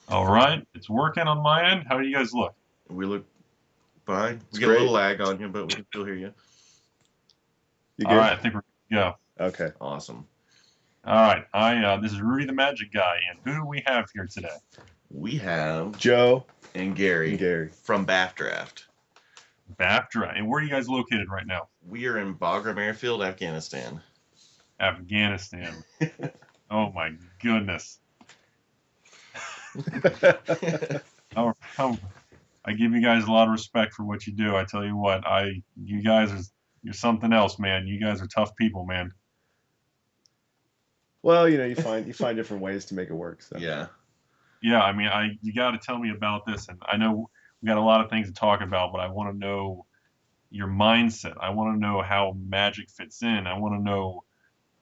All right, it's working on my end. How do you guys look? We look fine. It's We get a great. little lag on you, but we can still hear you. You All good? right, I think we're good to go. Okay. Awesome. All right, this is Rudy the Magic Guy, and who do we have here today? We have Joe and and Gary Gary. from BAF Draft. BAFTA. And where are you guys located right now? We are in Bagram Airfield, Afghanistan. Afghanistan. Oh my goodness. I give you guys a lot of respect for what you do. I tell you what, you guys you're something else, man. You guys are tough people, man. Well, you find different ways to make it work. So Yeah. Yeah, I mean, you got to tell me about this, and I know we got a lot of things to talk about, but I want to know your mindset. I want to know how magic fits in. I want to know.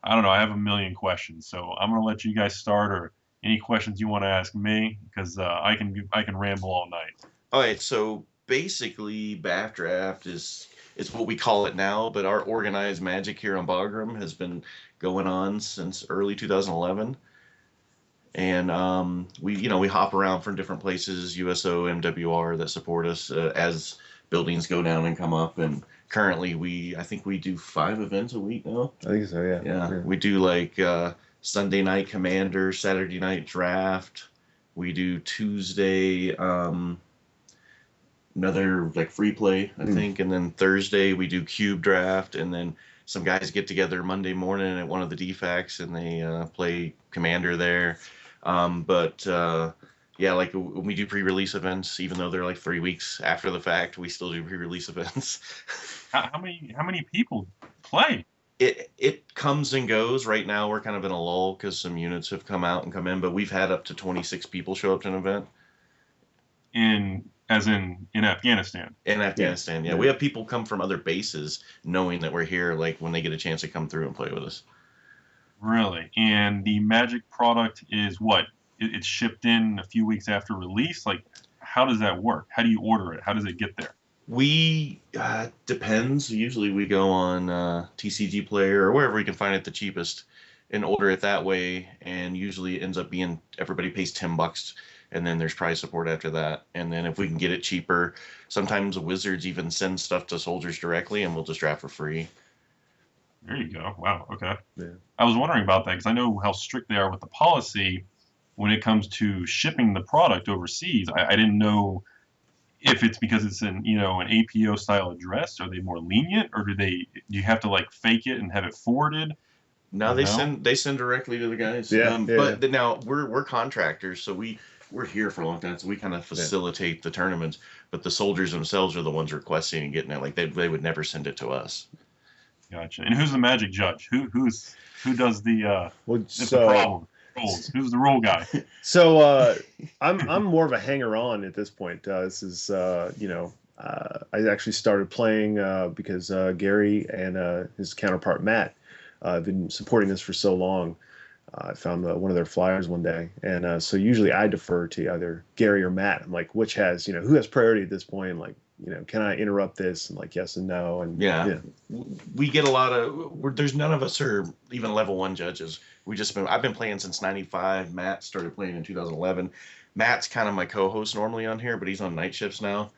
I don't know. I have a million questions, so I'm gonna let you guys start, or any questions you want to ask me, because I can ramble all night. All right. So basically, BAF Draft is what we call it now, but our organized magic here on Bagram has been going on since early 2011. And we hop around from different places, USO, MWR that support us as buildings go down and come up. And currently, I think we do 5 events a week now. I think so. Yeah. Yeah, we do like Sunday night Commander, Saturday night Draft. We do Tuesday another like free play, I think, and then Thursday we do Cube Draft, and then some guys get together Monday morning at one of the DFACs and they play Commander there. But yeah, like when we do pre-release events, even though they're like 3 weeks after the fact, we still do pre-release events. How many people play? It comes and goes. Right now, we're kind of in a lull because some units have come out and come in, but we've had up to 26 people show up to an event In Afghanistan? in Afghanistan. Yeah, we have people come from other bases knowing that we're here, like when they get a chance to come through and play with us. Really? And the Magic product is what? It's shipped in a few weeks after release? Like, how does that work? How do you order it? How does it get there? We depends. Usually we go on TCG Player or wherever we can find it the cheapest and order it that way. And usually it ends up being everybody pays $10, and then there's price support after that. And then if we can get it cheaper, sometimes Wizards even send stuff to soldiers directly, and we'll just draft for free. There you go. Wow. Okay. Yeah. I was wondering about that because I know how strict they are with the policy when it comes to shipping the product overseas. I didn't know if it's because it's an APO style address. Are they more lenient, or do you have to like fake it and have it forwarded? No, Or they no? send directly to the guys. Yeah, yeah, But now we're contractors, so we're here for a long time, so we kind of Yeah. facilitate the tournaments. But the soldiers themselves are the ones requesting and getting it. Like they would never send it to us. Gotcha. And who's the magic judge? Who does Well, if the problem rules? Who's the rule guy? I'm more of a hanger on at this point. This is I actually started playing because Gary and his counterpart Matt have been supporting this for so long. I found one of their flyers one day, and so usually I defer to either Gary or Matt. I'm like, which has who has priority at this point? Like, can I interrupt this? And like, yes and no, and Yeah. We get a lot of. There's none of us are even level 1 judges. I've been playing since '95. Matt started playing in 2011. Matt's kind of my co-host normally on here, but he's on night shifts now,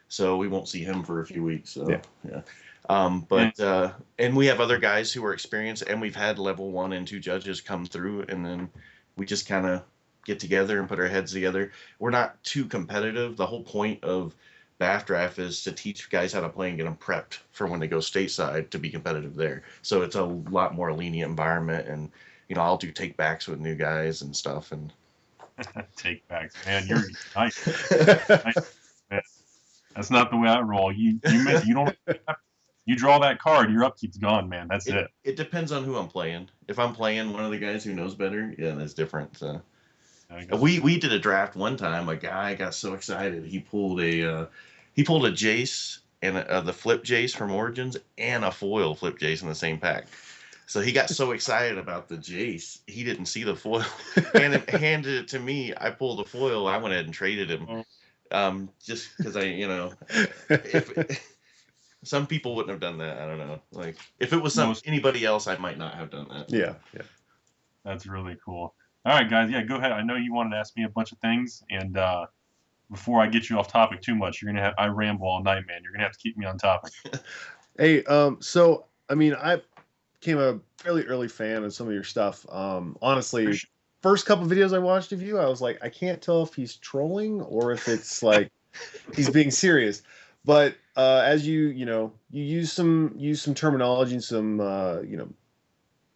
so we won't see him for a few weeks. So yeah. And we have other guys who are experienced, and we've had level 1 and 2 judges come through, and then we just kind of get together and put our heads together. We're not too competitive. The whole point of BAF Draft is to teach guys how to play and get them prepped for when they go stateside to be competitive there. So it's a lot more lenient environment, and I'll do take backs with new guys and stuff. And Take backs, man. You're nice. Man. That's not the way I roll. You don't. You draw that card, your upkeep's gone, man. That's it. It depends on who I'm playing. If I'm playing one of the guys who knows better, yeah, that's different. So. We did a draft one time. A guy got so excited he pulled a Jace and the flip Jace from Origins and a foil flip Jace in the same pack. So he got so excited about the Jace, he didn't see the foil and handed it to me. I pulled the foil. I went ahead and traded him, just because if some people wouldn't have done that. I don't know. Like if it was anybody else, I might not have done that. Yeah. That's really cool. All right, guys. Yeah, go ahead. I know you wanted to ask me a bunch of things, and before I get you off topic too much, you're gonna have I ramble all night, man. You're gonna have to keep me on topic. Hey, so I mean, I became a fairly early fan of some of your stuff. Honestly, Appreciate first couple videos I watched of you, I was like, I can't tell if he's trolling or if it's like he's being serious. But as you use some terminology and some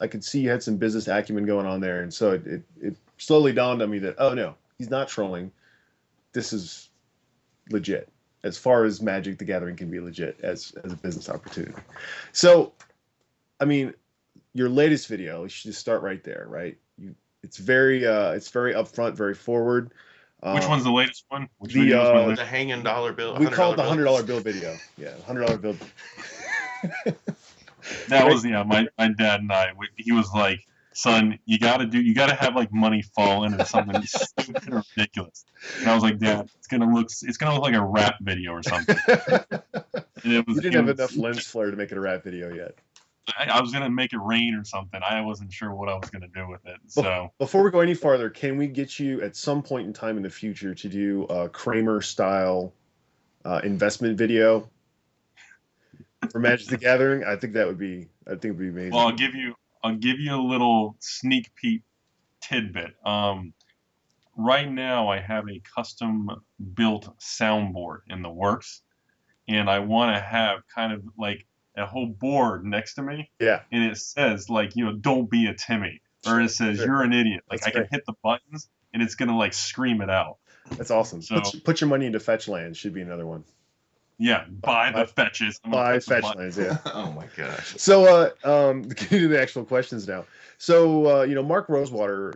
I could see you had some business acumen going on there, and so it slowly dawned on me that, oh no, he's not trolling. This is legit as far as Magic the Gathering can be legit as a business opportunity. So, I mean, your latest video, you should just start right there, right? It's very upfront, very forward. Which Um, one's the latest one? Which the video is my The latest? hanging dollar bill, we call it the $100 $100 bill video. Yeah, $100 bill. That Right? was my dad and I. He was like, "Son, you gotta have like money fall into something stupid or ridiculous." And I was like, "Dad, it's gonna look like a rap video or something." And You didn't it have was enough lens flare to make it a rap video yet. I was gonna make it rain or something. I wasn't sure what I was gonna do with it. So Before we go any farther, can we get you at some point in time in the future to do a Kramer style investment video for Magic the Gathering? I think it would be amazing. well, I'll give you a little sneak peek tidbit. Right now I have a custom built soundboard in the works, and I want to have kind of like a whole board next to me, Yeah, and it says like, "Don't be a Timmy," or it says, sure. "You're an idiot." Like That's I can great. hit the buttons, and it's gonna like scream it out. That's awesome. So Put your money into fetch land should be another one. yeah, buy the Buy, fetches. I'm gonna buy put the fetch button. lands, yeah. Oh my gosh. So, getting to the actual questions now. So, Mark Rosewater,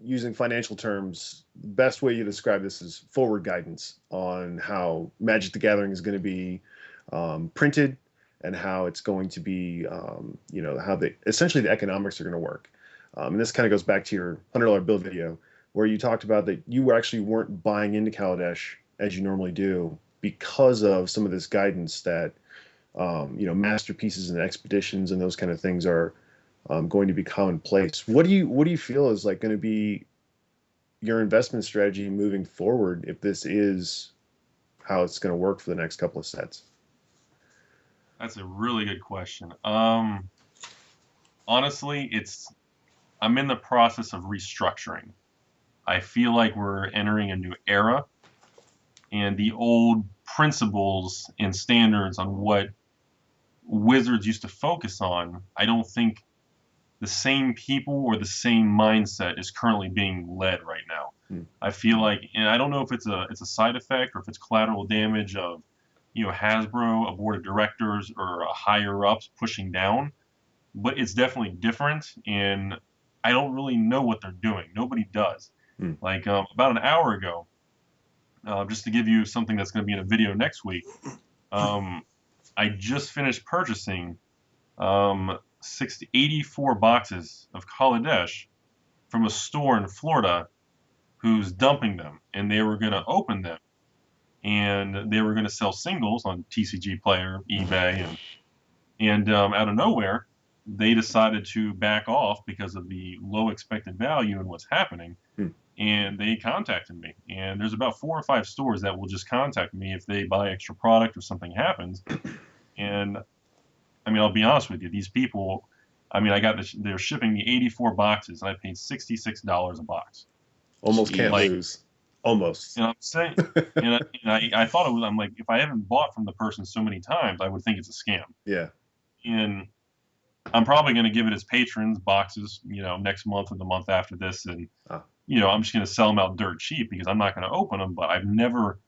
using financial terms, the best way you describe this is forward guidance on how Magic the Gathering is going to be printed and how it's going to be, how essentially the economics are going to work. And this kind of goes back to your $100 bill video where you talked about that you actually weren't buying into Kaladesh as you normally do because of some of this guidance that masterpieces and expeditions and those kind of things are going to be commonplace. What do you feel is like going to be your investment strategy moving forward if this is how it's going to work for the next couple of sets? That's a really good question. Honestly, I'm in the process of restructuring. I feel like we're entering a new era, and the old principles and standards on what Wizards used to focus on, I don't think the same people or the same mindset is currently being led right now. Hmm. I feel like, and I don't know if it's a side effect or if it's collateral damage of, Hasbro, a board of directors, or higher ups pushing down, but it's definitely different, and I don't really know what they're doing. Nobody does. Hmm. Like about an hour ago, just to give you something that's going to be in a video next week, I just finished purchasing 84 boxes of Kaladesh from a store in Florida who's dumping them, and they were going to open them, and they were going to sell singles on TCG Player, eBay, and out of nowhere, they decided to back off because of the low expected value and what's happening. Hmm. And they contacted me. And there's about 4 or 5 stores that will just contact me if they buy extra product or something happens. And I mean, I'll be honest with you, these people, I mean, they're shipping me 84 boxes, and I paid $66 a box. Almost can't Like, lose. Almost. And I'm saying, I thought it was, I'm like, if I haven't bought from the person so many times, I would think it's a scam. Yeah. And I'm probably going to give it as patrons boxes, next month or the month after this, and I'm just going to sell them out dirt cheap because I'm not going to open them. But I've never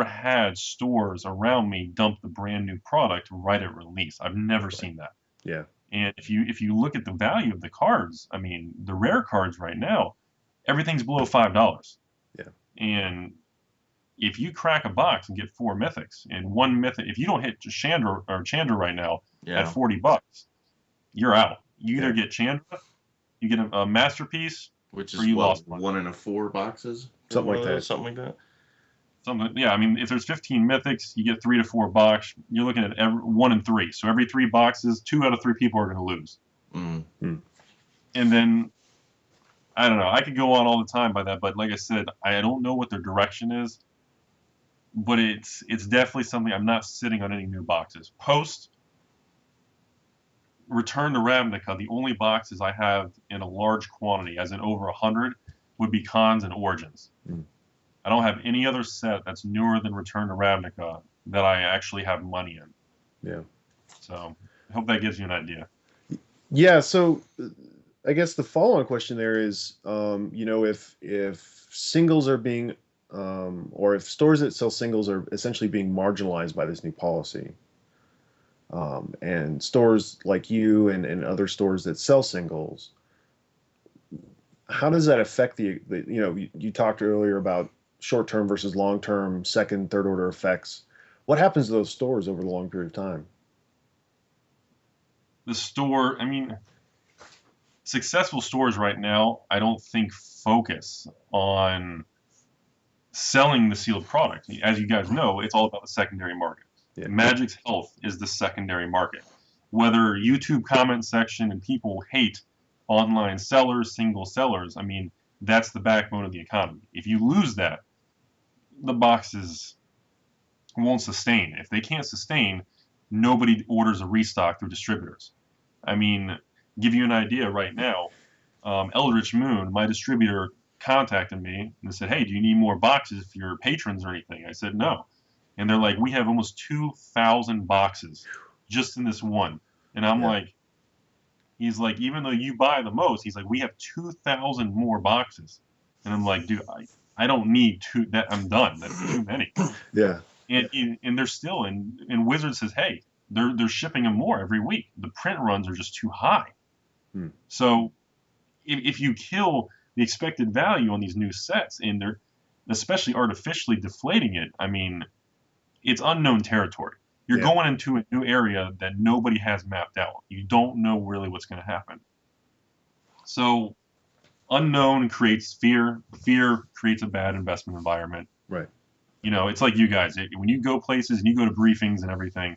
had stores around me dump the brand new product right at release. I've never seen that. Yeah. And if you look at the value of the cards, I mean, the rare cards right now, everything's below $5. Yeah. And if you crack a box and get 4 mythics, and one mythic, if you don't hit Chandra right now at $40, you're out. You either get Chandra, you get a masterpiece, which is or you lost 1 in 4 boxes, something like that. Something like that. Yeah. I mean, if there's 15 mythics, you get 3 to 4 box. You're looking at 1 in 3. So every 3 boxes, 2 out of 3 people are going to lose. Mm. And then I don't know. I could go on all the time by that, but like I said, I don't know what their direction is. But it's definitely something. I'm not sitting on any new boxes. Post Return to Ravnica, the only boxes I have in a large quantity, as in over 100, would be Cons and Origins. Mm. I don't have any other set that's newer than Return to Ravnica that I actually have money in. Yeah. So I hope that gives you an idea. Yeah. So I guess the follow-on question there is, if singles are being, or if stores that sell singles are essentially being marginalized by this new policy, and stores like you and other stores that sell singles, how does that affect you talked earlier about short-term versus long-term, second, third order effects. What happens to those stores over the long period of time? The store, I mean, successful stores right now, I don't think focus on selling the sealed product. As you guys know, it's all about the secondary market. Yeah. Magic's health is the secondary market. Whether YouTube comment section and people hate online sellers, single sellers, I mean, that's the backbone of the economy. If you lose that, the boxes won't sustain. If they can't sustain, nobody orders a restock through distributors. I mean, give you an idea right now, Eldritch Moon, my distributor, contacted me and said, "Hey, do you need more boxes for your patrons or anything?" I said, "No." And they're like, "We have almost 2,000 boxes just in this one." And I'm Yeah. like, he's like, even though you buy the most, he's like, "We have 2,000 more boxes." And I'm like, dude, I don't need two. That I'm done. That's too many. Yeah. And they're still and Wizard says, "Hey, they're shipping them more every week. The print runs are just too high." Hmm. So if you kill the expected value on these new sets and they're especially artificially deflating it, I mean, it's unknown territory. You're Yeah. going into a new area that nobody has mapped out. You don't know really what's going to happen. So unknown creates fear. Fear creates a bad investment environment. Right. You know, it's like you guys. When you go places and you go to briefings and everything,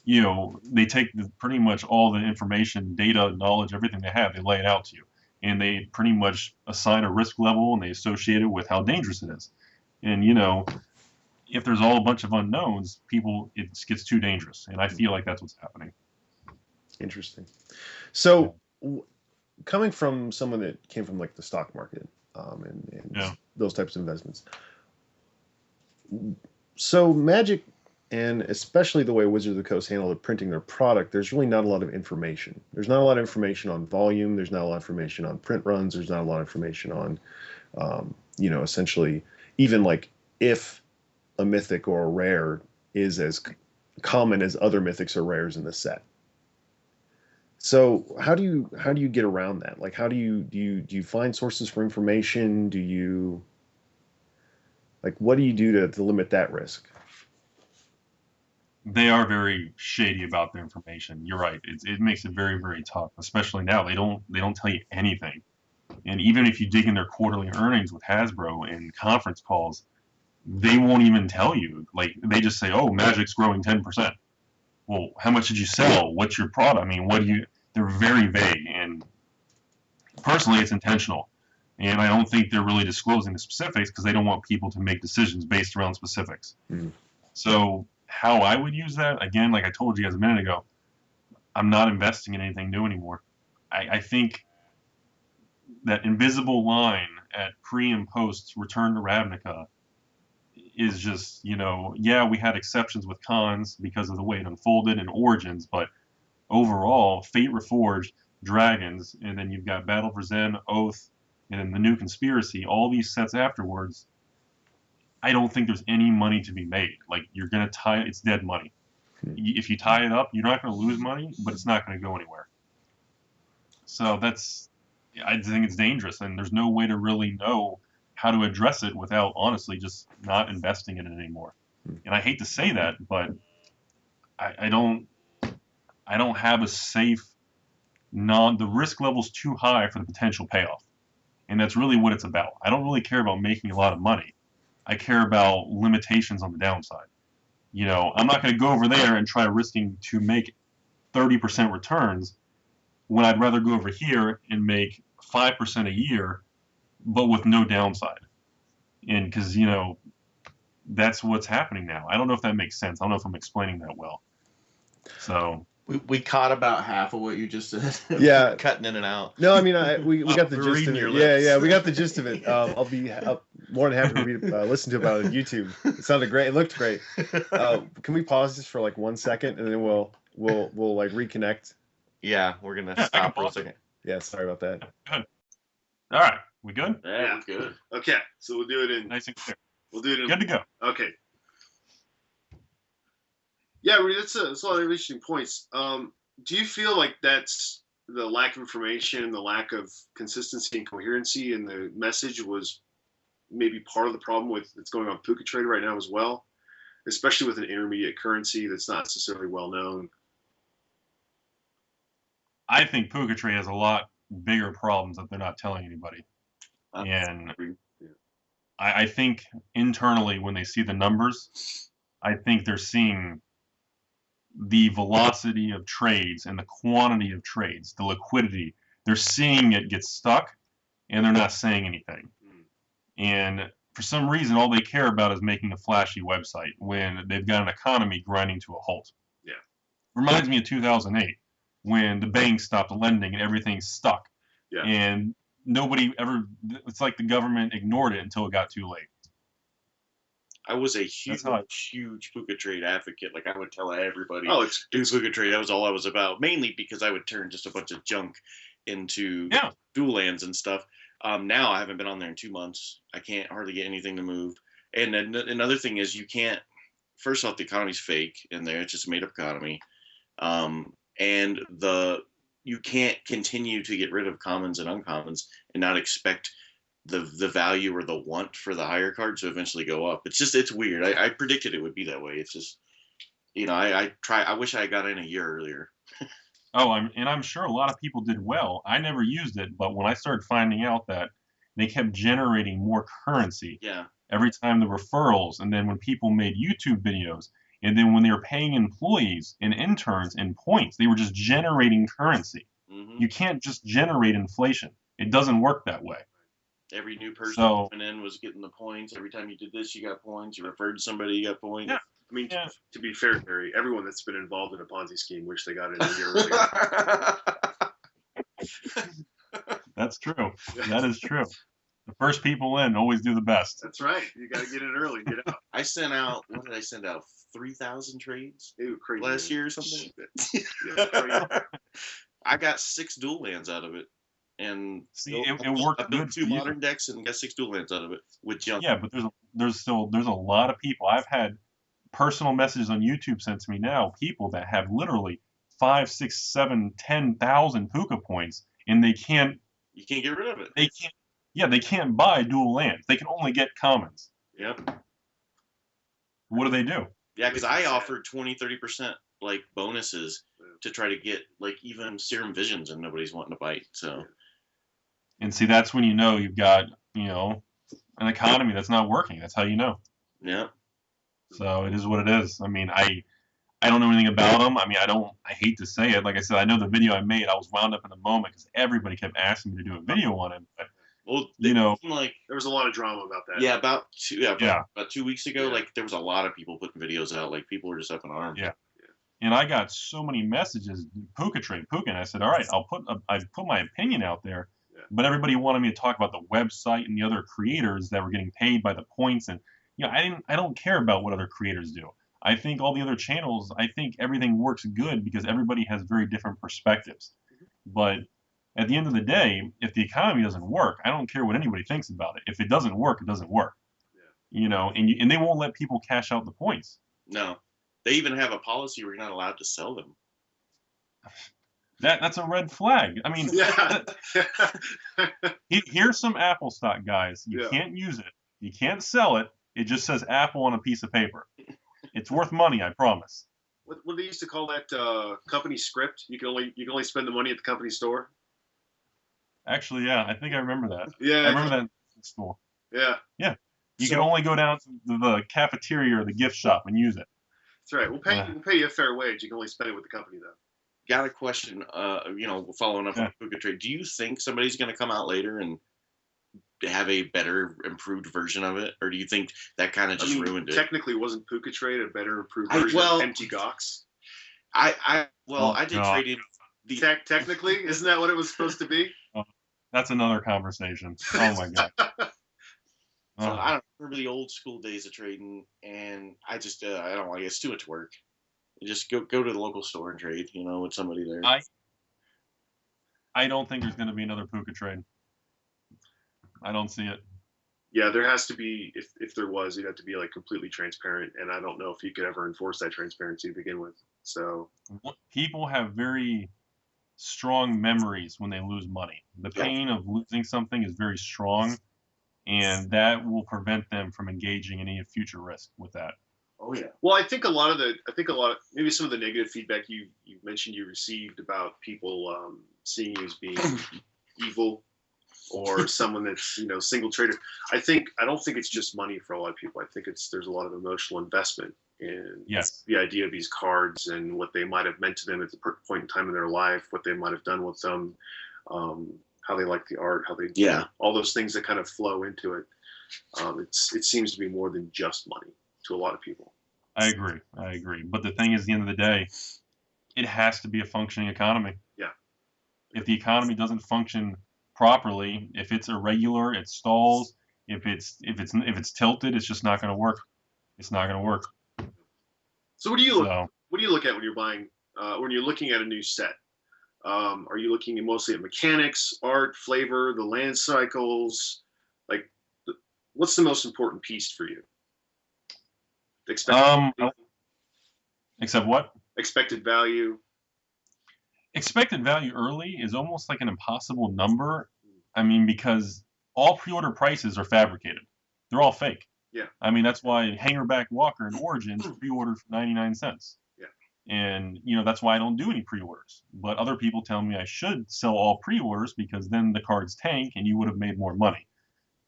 you know, they take pretty much all the information, data, knowledge, everything they have, they lay it out to you. And they pretty much assign a risk level and they associate it with how dangerous it is. And, you know, if there's all a bunch of unknowns, it gets too dangerous. And I feel like that's what's happening. Interesting. So, coming from someone that came from like the stock market, and Yeah. those types of investments, so Magic, and especially the way Wizards of the Coast handle printing their product, there's really not a lot of information. There's not a lot of information on volume. There's not a lot of information on print runs. There's not a lot of information on, essentially, even like if a mythic or a rare is as common as other mythics or rares in the set. So how do you get around that? Like, how do you find sources for information? What do you do to limit that risk? They are very shady about their information. You're right. It makes it very, very tough, especially now. They don't tell you anything. And even if you dig in their quarterly earnings with Hasbro and conference calls, they won't even tell you. Like they just say, "Oh, Magic's growing 10%." Well, how much did you sell? What's your product? I mean, what do you? They're very vague, and personally, it's intentional. And I don't think they're really disclosing the specifics because they don't want people to make decisions based around specifics. Mm. So how I would use that, again, like I told you guys a minute ago, I'm not investing in anything new anymore. I think that invisible line at pre and post Return to Ravnica is just, you know, yeah, we had exceptions with cons because of the way it unfolded in Origins, but overall, Fate Reforged, Dragons, and then you've got Battle for Zen, Oath, and then the new Conspiracy, all these sets afterwards, I don't think there's any money to be made. Like, you're going to it's dead money. If you tie it up, you're not going to lose money, but it's not going to go anywhere. So I think it's dangerous, and there's no way to really know how to address it without honestly just not investing in it anymore. And I hate to say that, but I don't have a safe the risk level's too high for the potential payoff. And that's really what it's about. I don't really care about making a lot of money. I care about limitations on the downside. You know, I'm not going to go over there and try risking to make 30% returns when I'd rather go over here and make 5% a year but with no downside. And because, you know, that's what's happening now. I don't know if that makes sense. I don't know if I'm explaining that well. So We caught about half of what you just said. Yeah. Cutting in and out. No, I mean, we got the We're gist reading of your it. Yeah, lips. yeah, we got the gist of it. I'll be more than happy to listen to it on YouTube. It sounded great. It looked great. Can we pause this for like 1 second and then we'll like reconnect? Yeah, we're gonna Yeah, I can stop for a pause it. second. Yeah, sorry about that. Good. All right, we good? Yeah, we're good. Okay, so we'll do it in. Nice and clear. We'll do it in. Good to go. Okay. Yeah, I mean, that's a lot of interesting points. Do you feel like that's the lack of information, the lack of consistency and coherency in the message was maybe part of the problem with that's going on Puka Trade right now as well, especially with an intermediate currency that's not necessarily well known? I think Puka Trade has a lot bigger problems that they're not telling anybody. And Yeah. I think internally when they see the numbers, I think they're seeing the velocity of trades and the quantity of trades, the liquidity. They're seeing it get stuck, and they're not saying anything. And for some reason, all they care about is making a flashy website when they've got an economy grinding to a halt. Yeah. Reminds me of 2008 when the banks stopped lending and everything's stuck. Yeah. And nobody ever, it's like the government ignored it until it got too late. I was a That's how huge Puka Trade advocate. Like I would tell everybody, Oh, it's do Puka Trade. That was all I was about. Mainly because I would turn just a bunch of junk into dual lands and stuff. Now I haven't been on there in 2 months. I can't hardly get anything to move. And then another thing is you can't. First off, the economy's fake in there. It's just a made up economy. And you can't continue to get rid of commons and uncommons and not expect the value or the want for the higher cards to eventually go up. It's weird. I predicted it would be that way. It's just, I wish I got in a year earlier. I'm sure a lot of people did well. I never used it, but when I started finding out that they kept generating more currency every time the referrals, and then when people made YouTube videos, and then when they were paying employees and interns in points, they were just generating currency. Mm-hmm. You can't just generate inflation. It doesn't work that way. Every new person coming in was getting the points. Every time you did this, you got points. You referred to somebody, you got points. Yeah. I mean, to be fair, Barry, everyone that's been involved in a Ponzi scheme wish they got it a year earlier. That's true. That is true. The first people in always do the best. That's right. You got to get in early. Get out. I sent out, what did I send out? 3,000 trades crazy, last year or something? Yeah, I got 6 dual lands out of it. And see, it worked I built good 2 modern decks and got 6 dual lands out of it with junk. Yeah, but there's a lot of people. I've had personal messages on YouTube sent to me now, people that have literally 5, 6, 7, 10,000 Puka points, and they can't. You can't get rid of it. They can't. Yeah, they can't buy dual lands. They can only get commons. Yep. What do? Yeah, because I offered 20-30% like bonuses to try to get like even Serum Visions, and nobody's wanting to bite. So. And see, that's when you know you've got an economy that's not working. That's how you know. Yeah. So it is what it is. I mean, I don't know anything about them. I mean, I hate to say it. Like I said, I know the video I made, I was wound up in the moment because everybody kept asking me to do a video on it. But, like there was a lot of drama about that. Yeah, about 2 weeks ago, like there was a lot of people putting videos out. Like people were just up in arms. Yeah. And I got so many messages, Puka Trade, Puka, and I said, all right, I put my opinion out there. Yeah. But everybody wanted me to talk about the website and the other creators that were getting paid by the points, and I don't care about what other creators do. I think all the other channels, I think everything works good because everybody has very different perspectives. But at the end of the day, if the economy doesn't work, I don't care what anybody thinks about it. If it doesn't work, it doesn't work. Yeah. And they won't let people cash out the points. No. They even have a policy where you're not allowed to sell them. That's a red flag. I mean, here's some Apple stock, guys. You can't use it. You can't sell it. It just says Apple on a piece of paper. It's worth money, I promise. What they used to call that company script? You can only spend the money at the company store. Actually, yeah, I think I remember that. Yeah, I remember that in school. Yeah. Yeah. You can only go down to the cafeteria or the gift shop and use it. That's right. We'll pay you a fair wage. You can only spend it with the company, though. Got a question, following up on Puka Trade. Do you think somebody's going to come out later and have a better, improved version of it, or do you think that kind of just ruined it? Technically, wasn't Puka Trade a better improved I- version well- of Empty Gox? I did God. trade in the Technically, isn't that what it was supposed to be? That's another conversation. Oh my god. So Oh. I don't remember the old school days of trading, and I just I don't like it. It's too much work. You just go to the local store and trade, with somebody there. I don't think there's going to be another Puka trade. I don't see it. Yeah, there has to be. If there was, you'd have to be like completely transparent, and I don't know if you could ever enforce that transparency to begin with. So People have very strong memories when they lose money. The pain of losing something is very strong, and that will prevent them from engaging in any future risk with that. Oh yeah. well, I think a lot of maybe some of the negative feedback you mentioned you received about people seeing you as being evil or someone that's single trader. I don't think it's just money for a lot of people. I think there's a lot of emotional investment in Yes. the idea of these cards and what they might have meant to them at the point in time in their life, what they might have done with them, how they like the art, how they all those things that kind of flow into it. It seems to be more than just money to a lot of people. I agree. But the thing is, at the end of the day, it has to be a functioning economy. Yeah. If the economy doesn't function properly, if it's irregular, it stalls. If it's tilted, it's just not going to work. It's not going to work. So what do you look? So, What do you look at when you're buying? When you're looking at a new set? Are you looking mostly at mechanics, art, flavor, the land cycles? Like, what's the most important piece for you? except what? Expected value. Expected value early is almost like an impossible number. I mean, because all pre-order prices are fabricated. They're all fake. Yeah. I mean, that's why Hangerback Walker in Origins pre-ordered for 99 cents. Yeah. And, that's why I don't do any pre-orders. But other people tell me I should sell all pre-orders because then the cards tank and you would have made more money.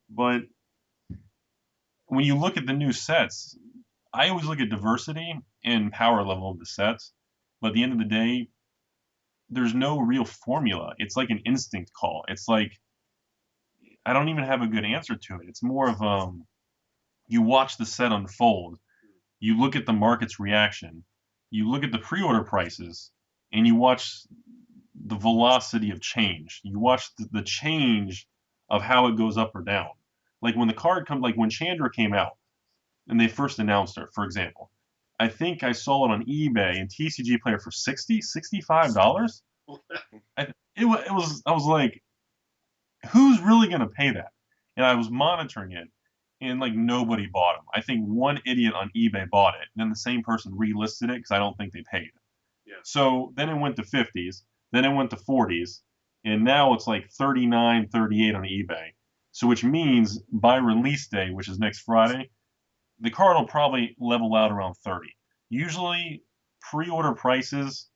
But when you look at the new sets, I always look at diversity and power level of the sets. But at the end of the day, there's no real formula. It's like an instinct call. It's like, I don't even have a good answer to it. It's more of you watch the set unfold, you look at the market's reaction, you look at the pre-order prices, and you watch the velocity of change. You watch the change of how it goes up or down. Like when the card comes, like when Chandra came out and they first announced her, for example, I think I saw it on eBay and TCG Player for $65. I was like, who's really gonna pay that? And I was monitoring it, and like nobody bought them. I think one idiot on eBay bought it, and then the same person relisted it because I don't think they paid. Yeah. So then it went to 50s, then it went to 40s, and now it's like 39, 38 on eBay. So which means by release day, which is next Friday, the card will probably level out around 30. Usually, pre-order prices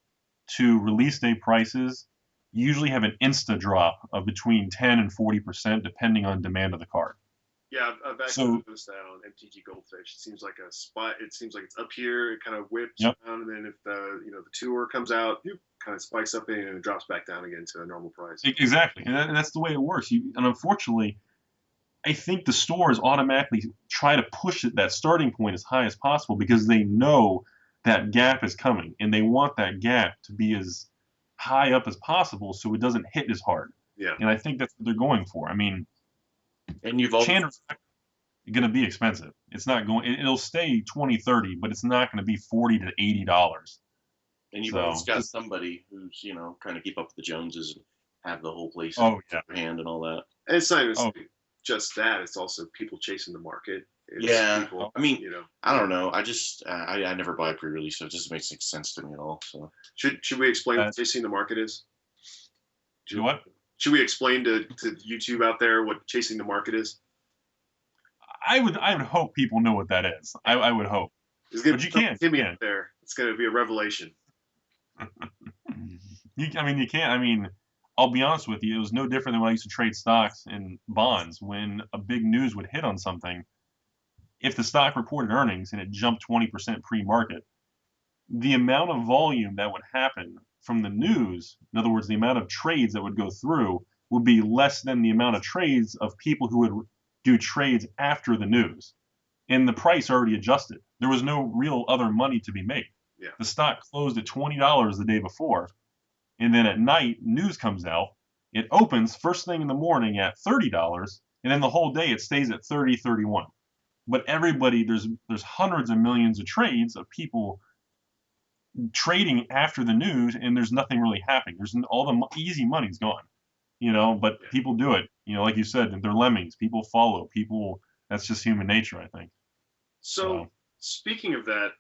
to release day prices usually have an insta drop of between 10 and 40% depending on demand of the card. Yeah, I've actually noticed that on MTG Goldfish. It seems like a spot. It seems like it's up here. It kind of whips down, and then if the tour comes out, it kind of spikes up and it drops back down again to a normal price. Exactly, and that's the way it works. And unfortunately, I think the stores automatically try to push that starting point as high as possible because they know that gap is coming, and they want that gap to be as high up as possible so it doesn't hit as hard. Yeah. And I think that's what they're going for. I mean, and you've also Chandra's going to be expensive. It's not going. It'll stay 20, 30, but it's not going to be $40 to $80. And you've always got somebody who's trying to keep up with the Joneses and have the whole place in their hand and all that. And it's not even just that. It's also people chasing the market. It's people, I mean, I don't know. I just I never buy pre-release, so it just makes sense to me at all. So should we explain what chasing the market is? What? Should we explain to YouTube out there what chasing the market is? I would hope people know what that is. I would hope. But you can't. There. It's going to be a revelation. You can't. I mean, I'll be honest with you. It was no different than when I used to trade stocks and bonds. When a big news would hit on something, if the stock reported earnings and it jumped 20% pre-market, the amount of volume that would happen from the news, in other words, the amount of trades that would go through, would be less than the amount of trades of people who would do trades after the news. And the price already adjusted. There was no real other money to be made. Yeah. The stock closed at $20 the day before, and then at night news comes out. It opens first thing in the morning at $30, and then the whole day it stays at 30, 31. But everybody, there's hundreds of millions of trades of people trading after the news, and there's nothing really happening. There's all the easy money's gone, but people do it. Like you said, they're lemmings. People follow. People. That's just human nature, I think. So speaking of that,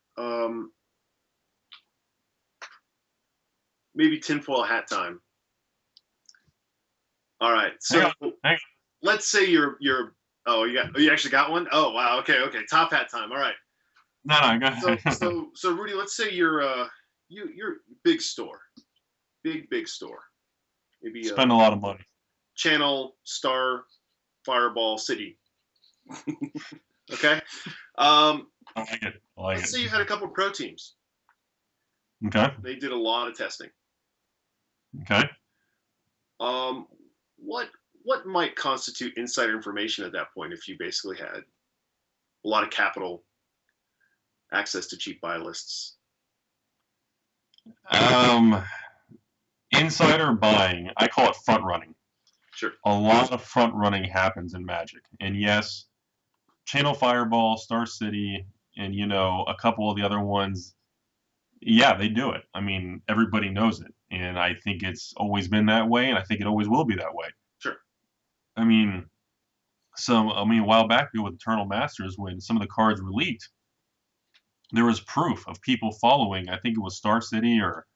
maybe tinfoil hat time. All right. So Hang on. let's say you're oh, you actually got one? Oh, wow. Okay. Top hat time. All right. No, go ahead. So Rudy, let's say you're big store. Big store. Maybe spend a lot of money. Channel, Star, Fireball, City. Okay. I like it. Let's say you had a couple pro teams. Okay. They did a lot of testing. Okay. What might constitute insider information at that point if you basically had a lot of capital, access to cheap buy lists? Insider buying, I call it front running. Sure. A lot of front running happens in Magic. And yes, Channel Fireball, Star City, and a couple of the other ones, yeah, they do it. I mean, everybody knows it. And I think it's always been that way, and I think it always will be that way. Sure. I mean, a while back ago with Eternal Masters, when some of the cards were leaked, there was proof of people following. I think it was Star City or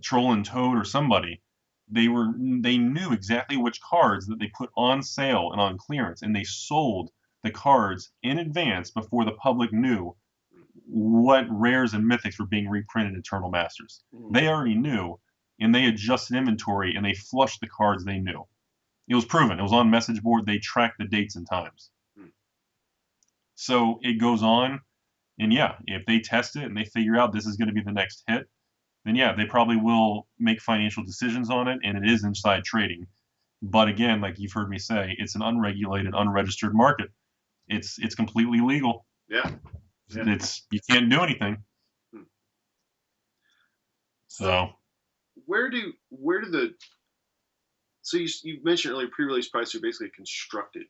Troll and Toad or somebody. They knew exactly which cards that they put on sale and on clearance, and they sold the cards in advance before the public knew what rares and mythics were being reprinted in Eternal Masters. They already knew, and they adjusted inventory, and they flushed the cards they knew. It was proven. It was on message board. They tracked the dates and times. So it goes on, and yeah, if they test it and they figure out this is going to be the next hit, then yeah, they probably will make financial decisions on it, and it is inside trading. But again, like you've heard me say, it's an unregulated, unregistered market. It's completely legal. Yeah. You can't do anything. So where do the so you mentioned earlier pre-release prices are basically constructed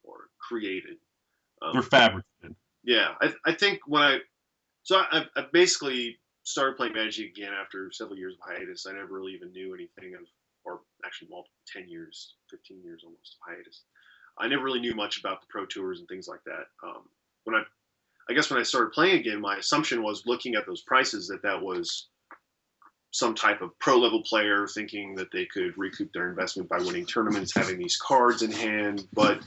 or created. They're fabricated. Yeah, I think I basically started playing Magic again after several years of hiatus. I never really even knew anything of, or actually multiple 10 years, 15 years almost of hiatus. I never really knew much about the pro tours and things like that. I guess when I started playing again, my assumption was looking at those prices that was some type of pro level player thinking that they could recoup their investment by winning tournaments, having these cards in hand. But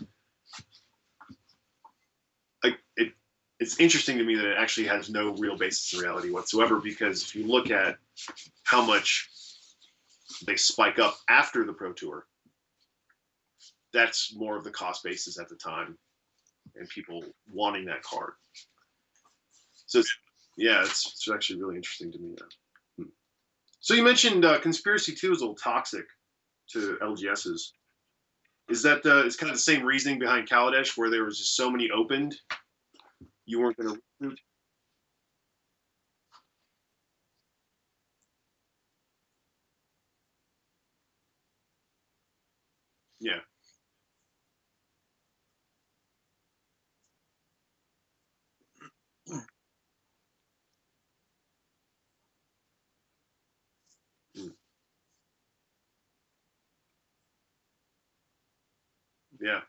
it's interesting to me that it actually has no real basis in reality whatsoever, because if you look at how much they spike up after the pro tour, that's more of the cost basis at the time and people wanting that card. So it's actually really interesting to me. So you mentioned Conspiracy 2 is a little toxic to LGSs. Is that it's kind of the same reasoning behind Kaladesh, where there was just so many opened, you weren't going to recruit? Yeah. Yeah.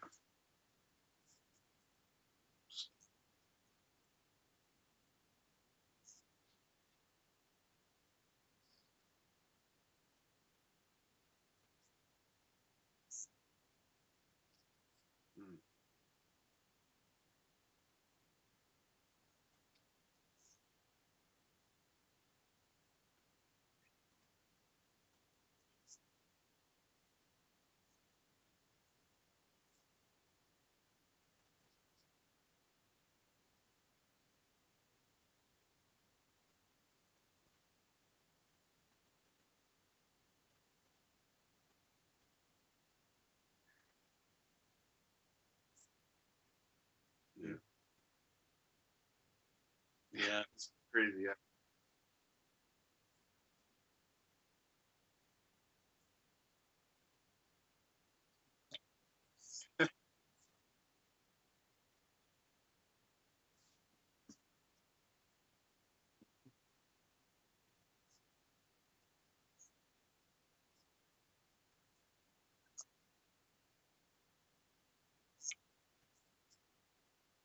crazy. Yeah.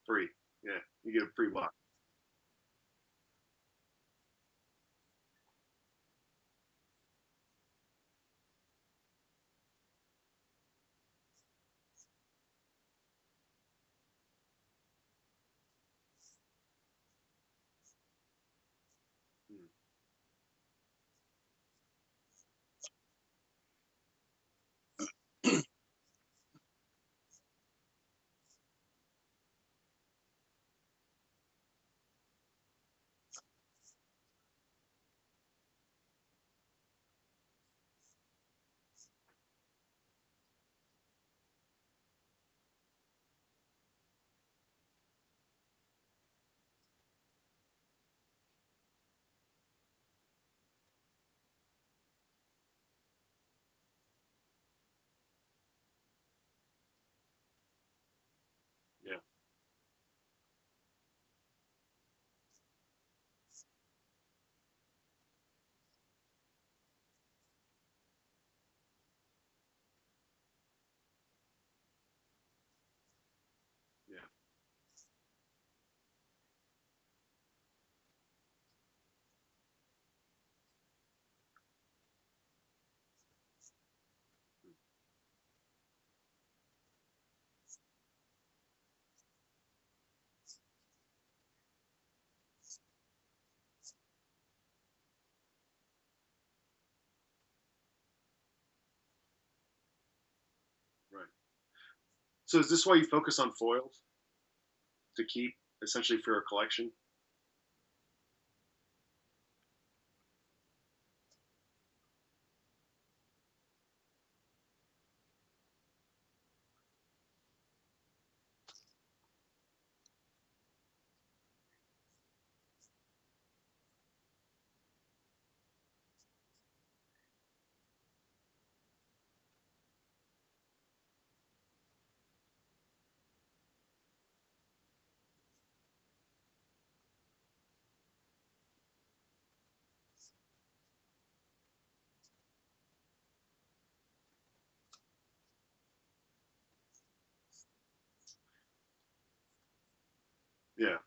3. Yeah, you get a free box. Mm. Yeah, yeah, right. So is this why you focus on foils to keep essentially for a collection? Yeah,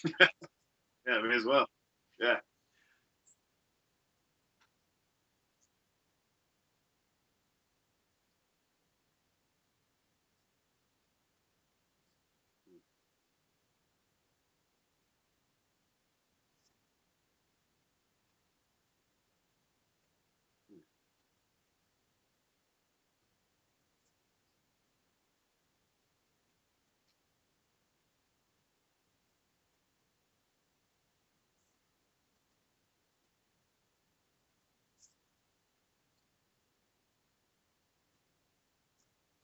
yeah. Yeah, may as well. Yeah.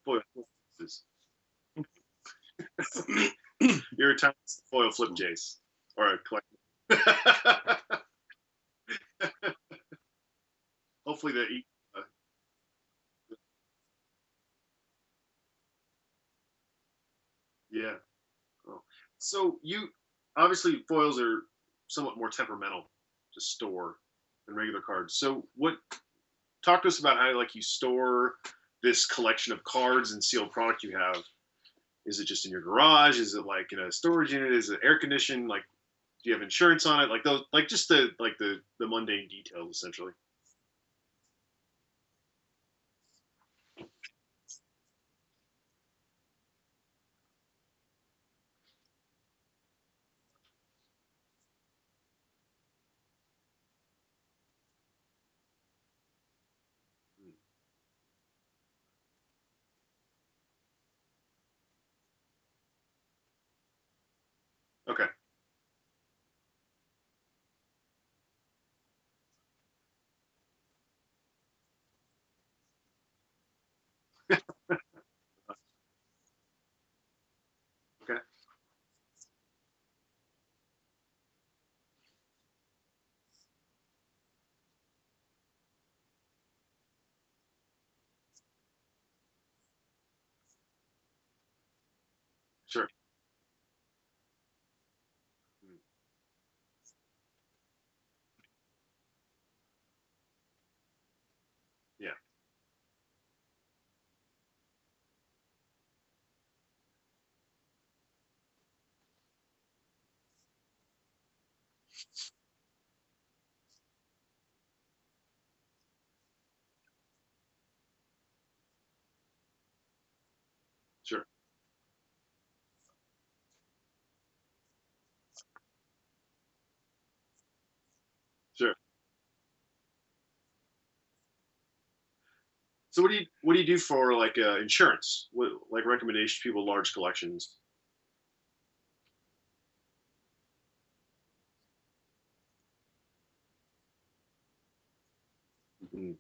Foil flips. You're a tiny foil flip Jace or a collector. Hopefully they eat. Uh, yeah. Oh. So you obviously foils are somewhat more temperamental to store than regular cards. So what? Talk to us about how like you store this collection of cards and sealed product you have. Is it just in your garage? Is it like in a storage unit? Is it air conditioned? Like, do you have insurance on it? Like those, like just the mundane details essentially. Okay. Sure. Mm. Yeah. Sure. Sure. So what do you do for like insurance? What like recommendations people large collections? Mhm.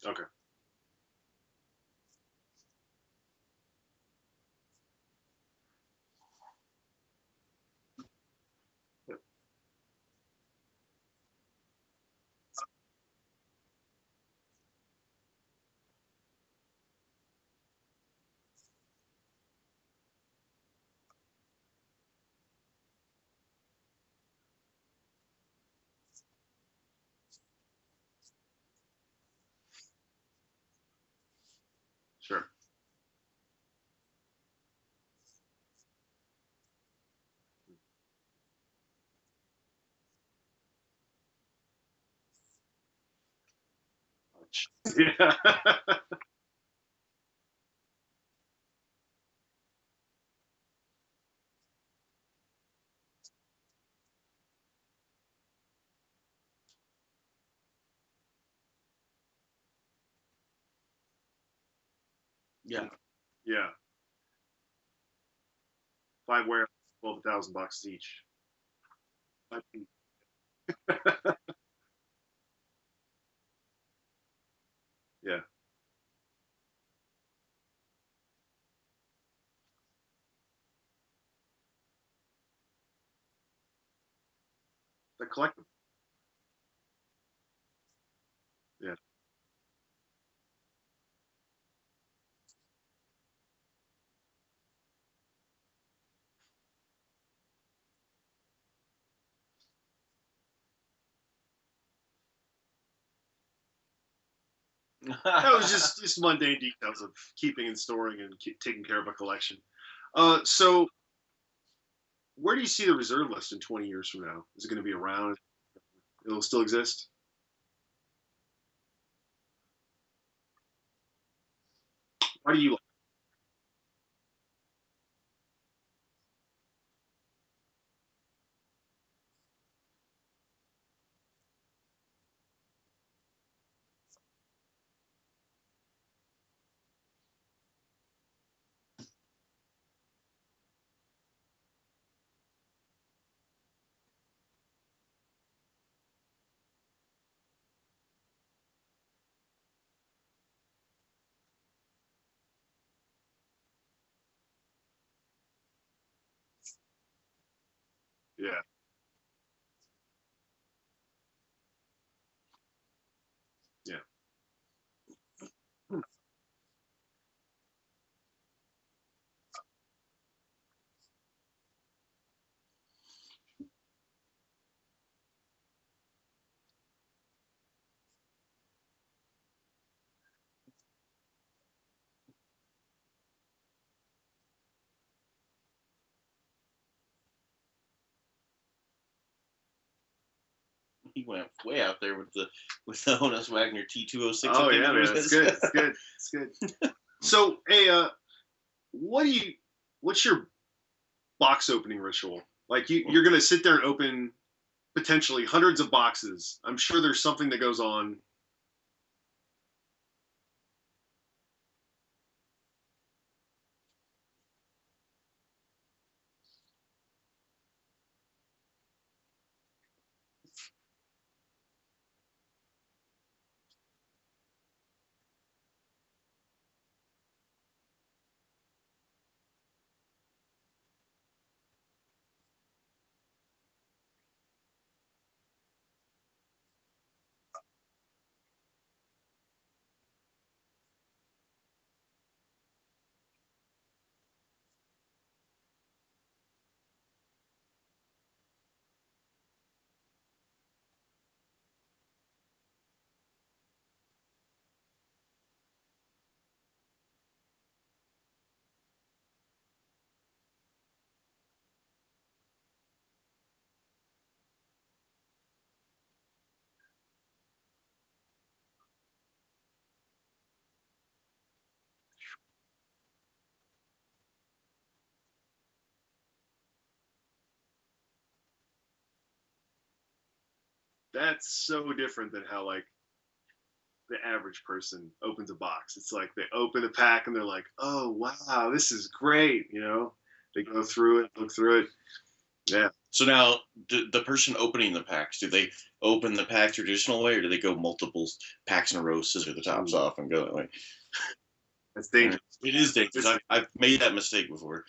Okay. Yep. Sure. Yeah. Yeah. Yeah. 5 warehouses, $12,000 each. I mean, yeah. The collective. Yeah. That was just mundane details of keeping and storing and taking care of a collection. So where do you see the reserve list in 20 years from now? Is it going to be around? It'll still exist? Why do you? Yeah. Yeah. He went way out there with the Honus Wagner T206. I Oh think yeah, is what man. it It's is. good. It's good. It's good. So, hey, what do you? What's your box opening ritual? Like you're gonna sit there and open potentially hundreds of boxes. I'm sure there's something that goes on that's so different than how like the average person opens a box. It's like they open a pack and they're like, "Oh wow, this is great," you know. They go through it, look through it. Yeah. So now, the person opening the packs, do they open the pack traditional way, or do they go multiple packs in a row, scissor the tops Ooh. off, and go that way? That's dangerous. It is dangerous. I've made that mistake before.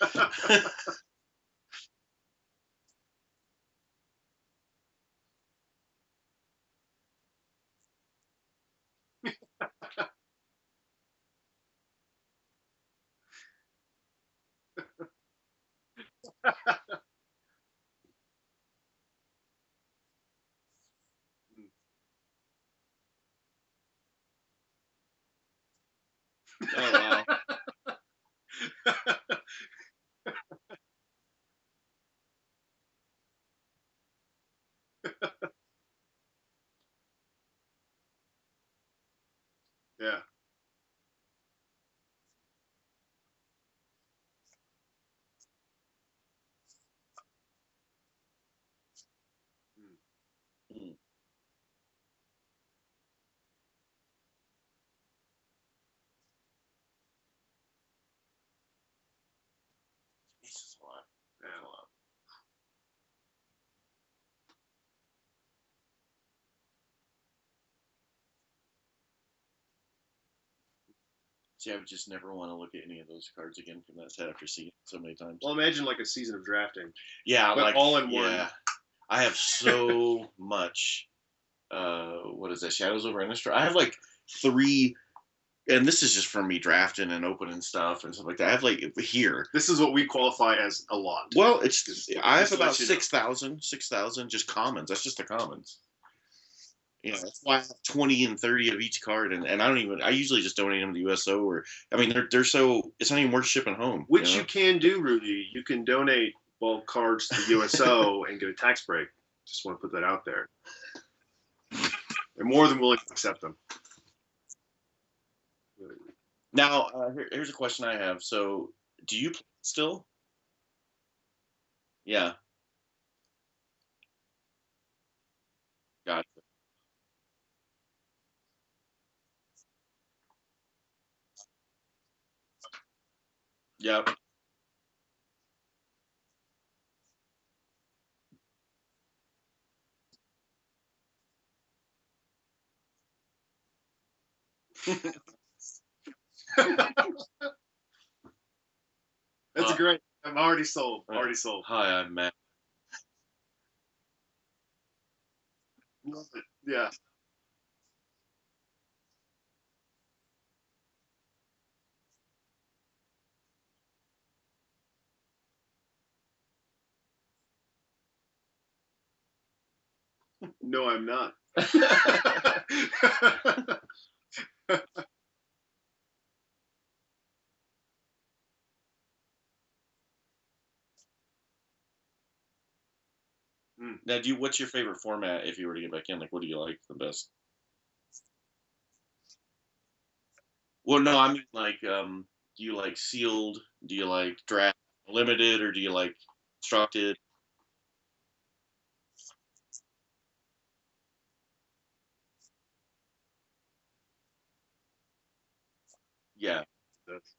Oh wow. Yeah. Mm. Jesus, a lot. Yeah. A lot. See, I would just never want to look at any of those cards again from that set after seeing it so many times. Well, imagine like a season of drafting, Yeah, but like all in one. yeah, I have so much. What is that? Shadows over Innistrad. I have like three, and this is just from me drafting and opening stuff and stuff like that. I have like here. This is what we qualify as a lot. Well, it's I have Just to about let you know. 6,000 just commons. That's just the commons. You know, that's why I have 20 and 30 of each card, and I don't even. I usually just donate them to USO, or I mean, they're so it's not even worth shipping home. Which you you can do, Rudy. You can donate bulk cards to USO and get a tax break. Just want to put that out there. They're more than willing to accept them. Now, here's a question I have. So, do you play still? Yeah, gotcha. Yep. That's Uh, great. I'm already sold. Already sold. Hi, I'm Matt. Love it. Yeah. No, I'm not. Mm. Now, do you, what's your favorite format if you were to get back in? Like, what do you like the best? Well, no, I mean like, do you like sealed? Do you like draft limited, or do you like constructed? Yeah. That's-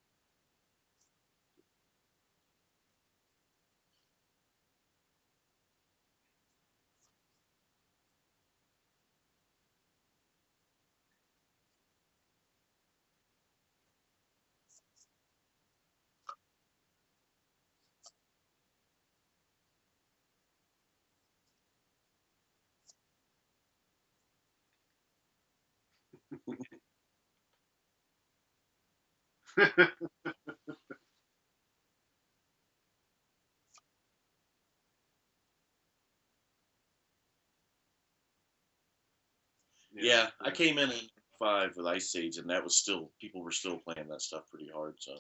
yeah. Yeah, I Yeah. came in at 5 with Ice Age, and that was still people were still playing that stuff pretty hard. So,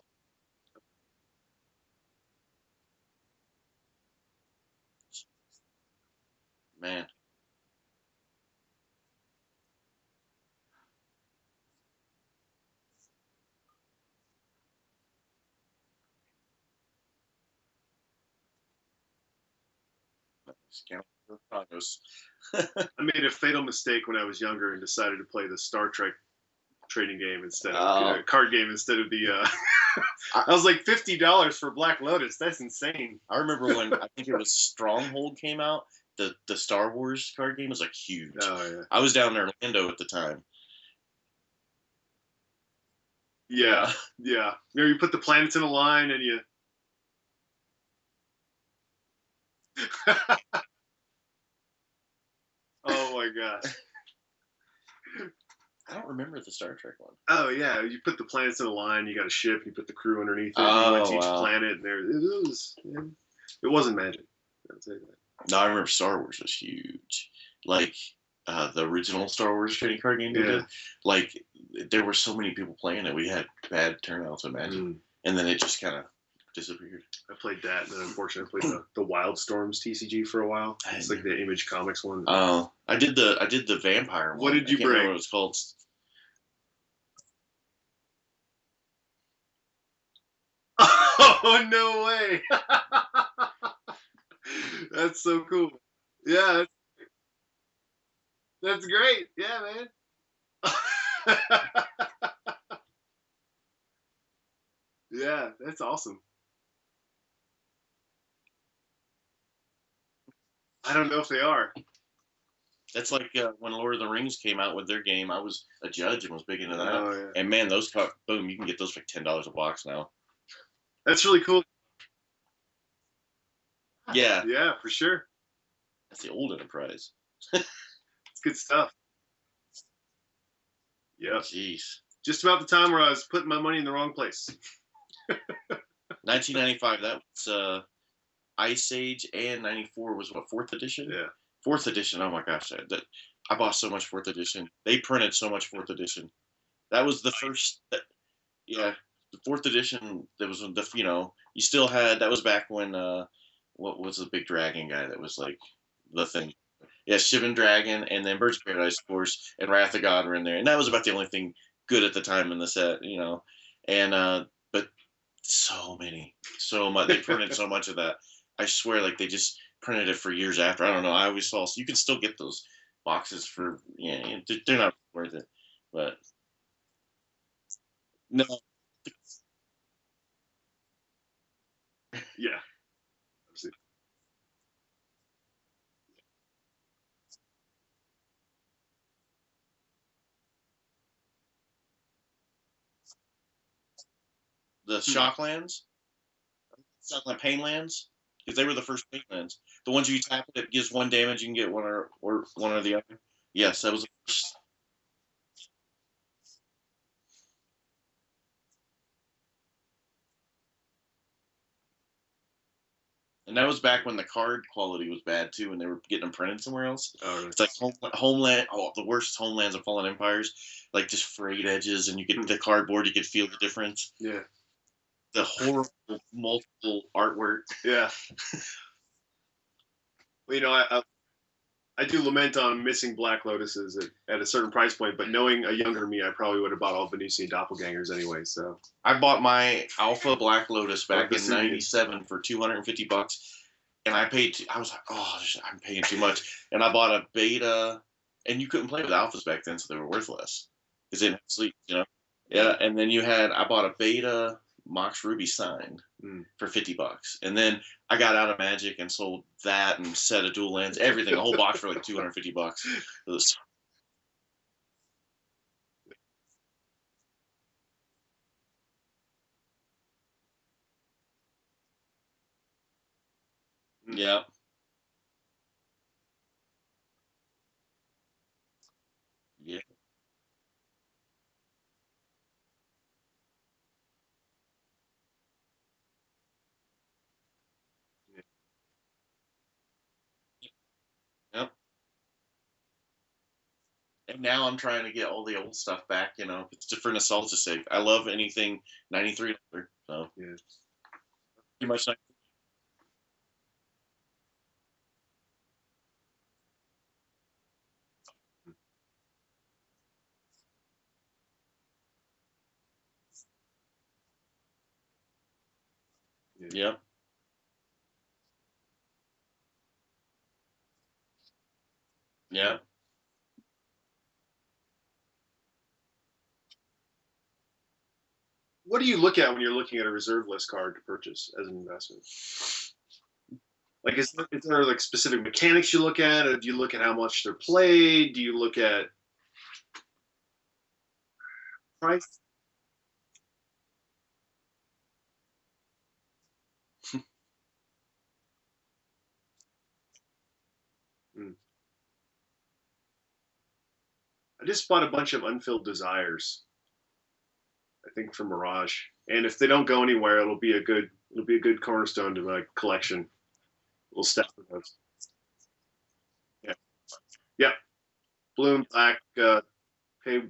man, Chronos. I made a fatal mistake when I was younger and decided to play the Star Trek trading game instead of Oh. card game instead of the. I- I was like $50 for Black Lotus. That's insane. I remember when I think it was Stronghold came out. The Star Wars card game was like huge. Oh yeah. I was down in Orlando at the time. Yeah, yeah. You know, you put the planets in a line and you. Oh my gosh. I don't remember the Star Trek one. Oh yeah, you put the planets in a line. You got a ship. You put the crew underneath it. Oh, you went to each wow. planet. And there, it was. Yeah, it wasn't magic. I'll tell you that. No, I remember Star Wars was huge. Like the original Star Wars trading card game they Yeah. did. Like there were so many people playing it. We had bad turnouts of Magic, and then it just kind of disappeared. I played that, and then unfortunately I played the Wildstorms TCG for a while. It's like the Image Comics one. Oh, I did the vampire one. What did you I can't remember bring? what it was called. Oh no way! That's so cool. Yeah, that's great. Yeah, man. Yeah, that's awesome. I don't know if they are. That's like when Lord of the Rings came out with their game. I was a judge and was big into that. Oh yeah, And man, those boom, you can get those for $10 a box now. that's really cool. Yeah, Yeah, for sure. that's the old Enterprise. It's good stuff. Yep. Jeez. Just about the time where I was putting my money in the wrong place. 1995. That was Ice Age, and 94 was what, 4th edition? Yeah. 4th edition. Oh my gosh, I bought so much 4th edition. They printed so much 4th edition. That was the first. Yeah, the 4th edition. That was you still had. That was back when what was the big dragon guy that was like the thing? Yeah, Shivan Dragon, and then Birds of Paradise, of course, and Wrath of God were in there, and that was about the only thing good at the time in the set, And but so much. They printed so much of that. I swear, like they just printed it for years after. I don't know. I always saw. So you can still get those boxes for they're not worth it, but no. Yeah. The Shocklands, Shockland Painlands, because they were the first Painlands. The ones you tap it gives 1 damage, you can get one or one or the other. Yes, that was the first. And that was back when the card quality was bad too, and they were getting them printed somewhere else. Oh, really? It's like Homeland. Oh, the worst Homelands of Fallen Empires, like just frayed edges, and you get the cardboard. You could feel the difference. Yeah. The horrible multiple artwork. Yeah. Well, I do lament on missing Black Lotuses at a certain price point, but knowing a younger me, I probably would have bought all Venusian doppelgangers anyway. So I bought my Alpha Black Lotus back in Venusian. '97 for $250, and I was like, oh, I'm paying too much. And I bought a beta, and you couldn't play with alphas back then, so they were worthless because they didn't have sleep. Yeah, and then I bought a beta Mox Ruby signed for $50, and then I got out of Magic and sold that and set of dual lands, everything, a whole box for like $250. It was, yeah, yeah, yep. And now I'm trying to get all the old stuff back. It's just for nostalgia's sake. I love anything 93. So yeah. pretty much. Yeah. Yeah. Yeah. What do you look at when you're looking at a reserve list card to purchase as an investment? Like, is there like specific mechanics you look at? Or do you look at how much they're played? Do you look at price? Hmm. I just bought a bunch of unfilled desires, I think, for Mirage. And if they don't go anywhere, it'll be a good cornerstone to my collection. We'll stack of those. Yeah. Yeah. Blue and black, pay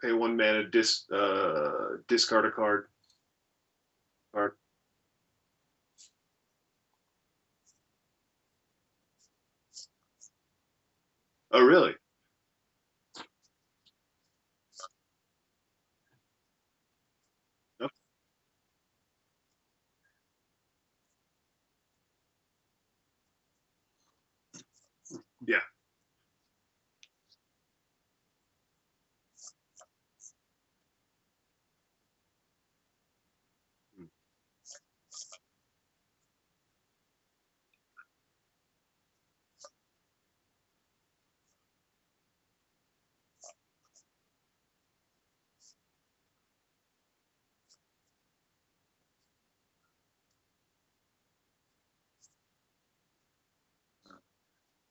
pay 1 mana, discard a card. Oh really? Oh, yeah.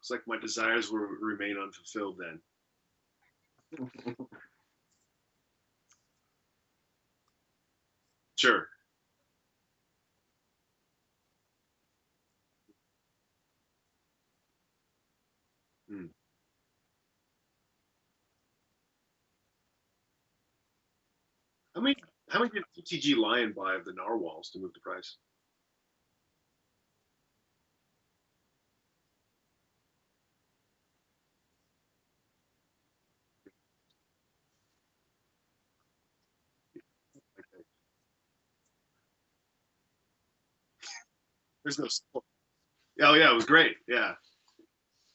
It's like my desires will remain unfulfilled then. Sure. Hmm. How many how many did TTG Lion buy of the narwhals to move the price? Okay. There's no support. Oh yeah, it was great. Yeah.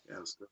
Yeah, it was good.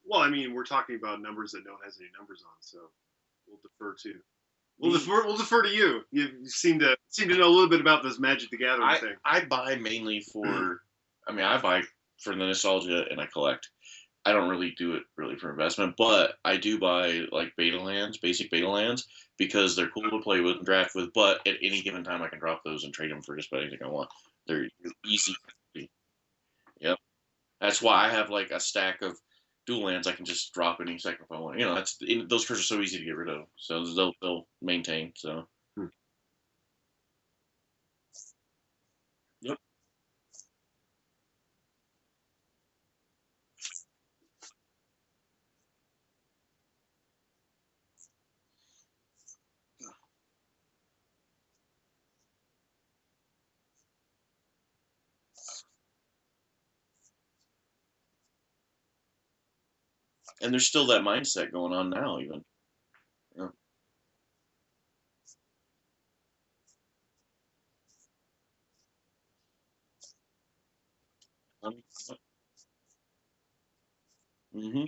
Well, I mean, we're talking about numbers that no one has any numbers on, so we'll defer to we'll defer to you. You seem to know a little bit about this Magic the Gathering thing. I buy mainly for, I mean, I buy for the nostalgia and I collect. I don't really do it really for investment, but I do buy like beta lands, basic beta lands, because they're cool to play with and draft with. But at any given time, I can drop those and trade them for just about anything I want. They're easy. Yep. That's why I have like a stack of dual lands I can just drop any second if I want. You know, those cards are so easy to get rid of, so they'll maintain. So. Hmm. Yep. And there's still that mindset going on now, even. Yeah. Mm-hmm.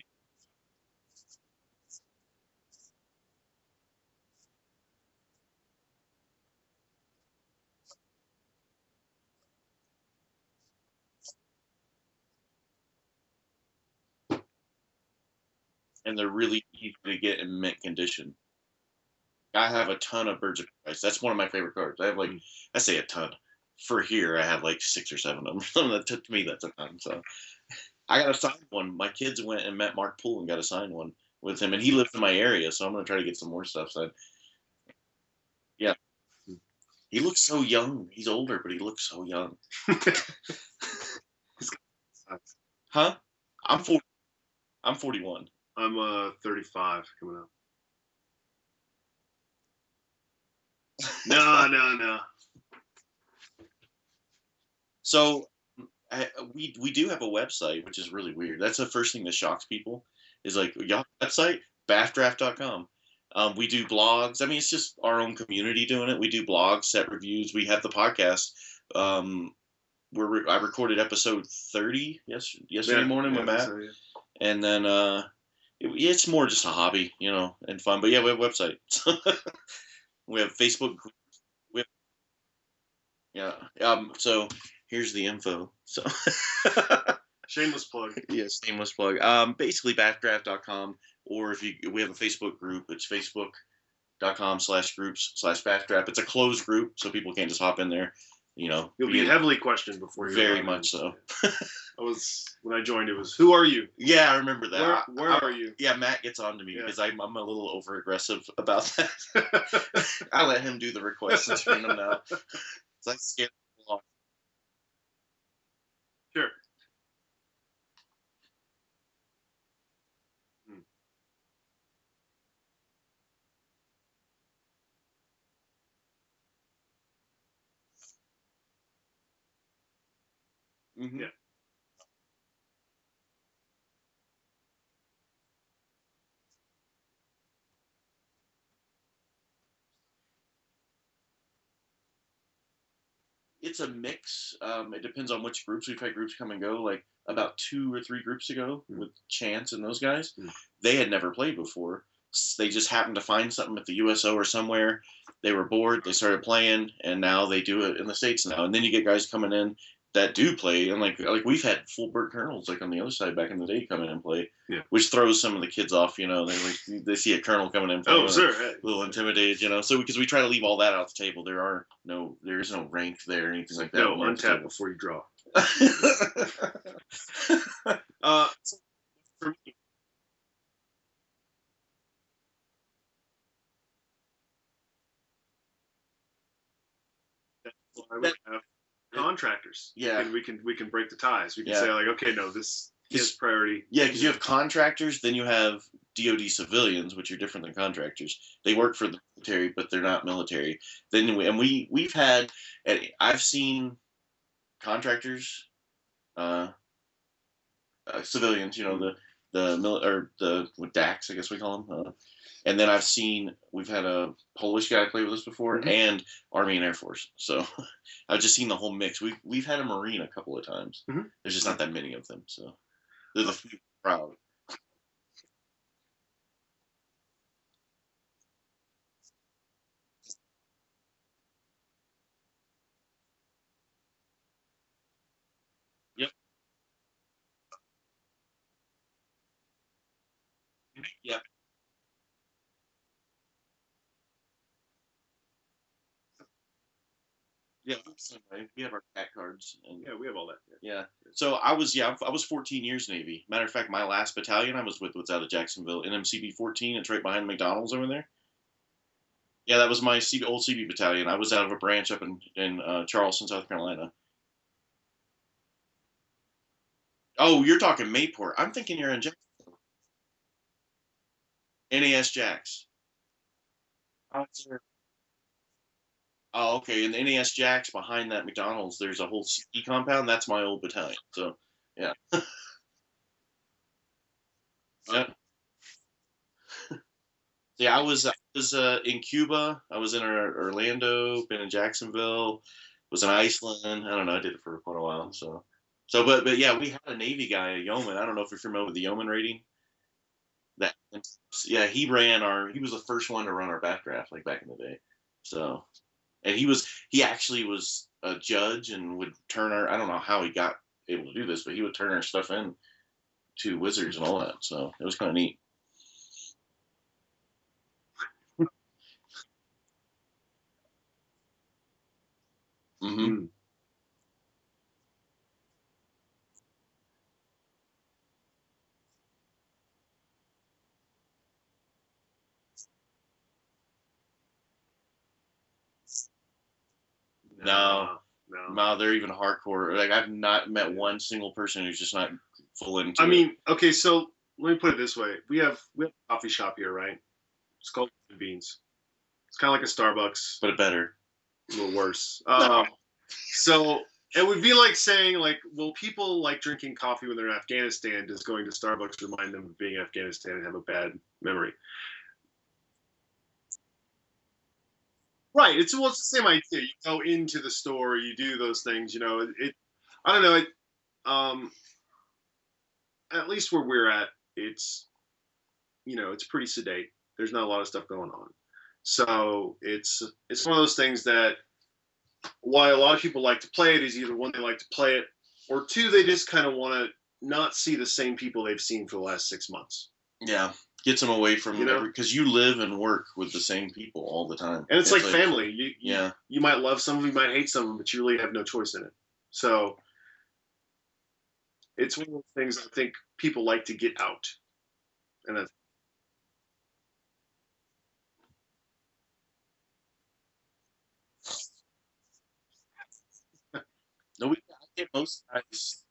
And they're really easy to get in mint condition. I have a ton of Birds of Paradise. That's one of my favorite cards. I have like, I say a ton. For here, I have like 6 or 7 of them. That to me, that's a ton. So I got a signed one. My kids went and met Mark Poole and got a signed one with him, and he lives in my area, so I'm gonna try to get some more stuff signed. Yeah, he looks so young. He's older, but he looks so young. Huh? I'm 40. I'm 41. I'm 35 coming up. No, no, no. So we do have a website, which is really weird. That's the first thing that shocks people. Is like, y'all website, bathdraft.com. We do blogs. I mean, it's just our own community doing it. We do blogs, set reviews. We have the podcast. I recorded episode 30 yesterday morning with Matt, so, yeah. and then it's more just a hobby, and fun. But yeah, we have a website. We have Facebook. We have, yeah. So here's the info. So Shameless plug. yeah, shameless plug. Basically backdraft.com, or we have a Facebook group. It's facebook.com/groups/backdraft. It's a closed group, so people can't just hop in there. You'll be heavily questioned before you. Very much so. When I joined, it was, who are you? Yeah, I remember that. Where are you? Yeah, Matt gets on to me because I'm a little over aggressive about that. I let him do the requests and screen them now. It's like scared people off. Sure. Mm-hmm. Yeah. It's a mix. It depends on which groups. We've had groups come and go. Like about 2 or 3 groups ago with Chance and those guys, they had never played before. They just happened to find something at the USO or somewhere. They were bored. They started playing, and now they do it in the States now. And then you get guys coming in that do play, and like we've had full Burt Colonels like on the other side back in the day come in and play, which throws some of the kids off. They see a Colonel coming in, playing, sure, a little intimidated. So because we try to leave all that out the table, there is no rank there or anything like that. No, untap before you draw. For me, I would have contractors. Yeah. We can break the ties. We can say like, okay, no, this is priority. Yeah, because you have contractors, then you have DoD civilians, which are different than contractors. They work for the military, but they're not military. We've had, I've seen contractors, civilians, the with DAX, I guess we call them. And then we've had a Polish guy play with us before, and Army and Air Force. So I've just seen the whole mix. We've had a Marine a couple of times. There's just not that many of them, so they're the few proud. Yep. Yep. Yeah, we have our cat cards. And, yeah, we have all that. Yeah. So I was 14 years Navy. Matter of fact, my last battalion I was with was out of Jacksonville, NMCB 14. It's right behind McDonald's over there. Yeah, that was my old CB battalion. I was out of a branch up in Charleston, South Carolina. Oh, you're talking Mayport. I'm thinking you're in Jacksonville. NAS Jacks. Oh, sure. Oh, okay. In the NAS Jacks behind that McDonald's, there's a whole ski compound. That's my old battalion. So, yeah. Yeah. Yeah, I was in Cuba. I was in Orlando, been in Jacksonville, was in Iceland. I don't know. I did it for quite a while. But yeah, we had a Navy guy, a yeoman. I don't know if you're familiar with the yeoman rating. That yeah, he was the first one to run our backdraft like back in the day. So and he actually was a judge and would turn our I don't know how he got able to do this, but he would turn our stuff in to wizards and all that. So it was kind of neat. Hmm. Mm. No, No. no, they're even hardcore. Like I've not met one single person who's just not full into I it. mean, okay, so let me put it this way: we have a coffee shop here, right? It's called Beans. It's kind of like a Starbucks, But better. a little worse. So it would be like saying, like, well, people like drinking coffee when they're in Afghanistan. Does going to Starbucks remind them of being in Afghanistan and have a bad memory? Right. It's the same idea. You go into the store, you do those things. I don't know. Um, at least where we're at, it's it's pretty sedate. There's not a lot of stuff going on. So it's one of those things that why a lot of people like to play it is either one, they like to play it, or two, they just kind of want to not see the same people they've seen for the last 6 months. Yeah, gets them away from You know? because you live and work with the same people all the time. And it's like family. Yeah. You might love some of them, you might hate some of them, but you really have no choice in it. So it's one of those things I think people like to get out. And that's No, I get most guys.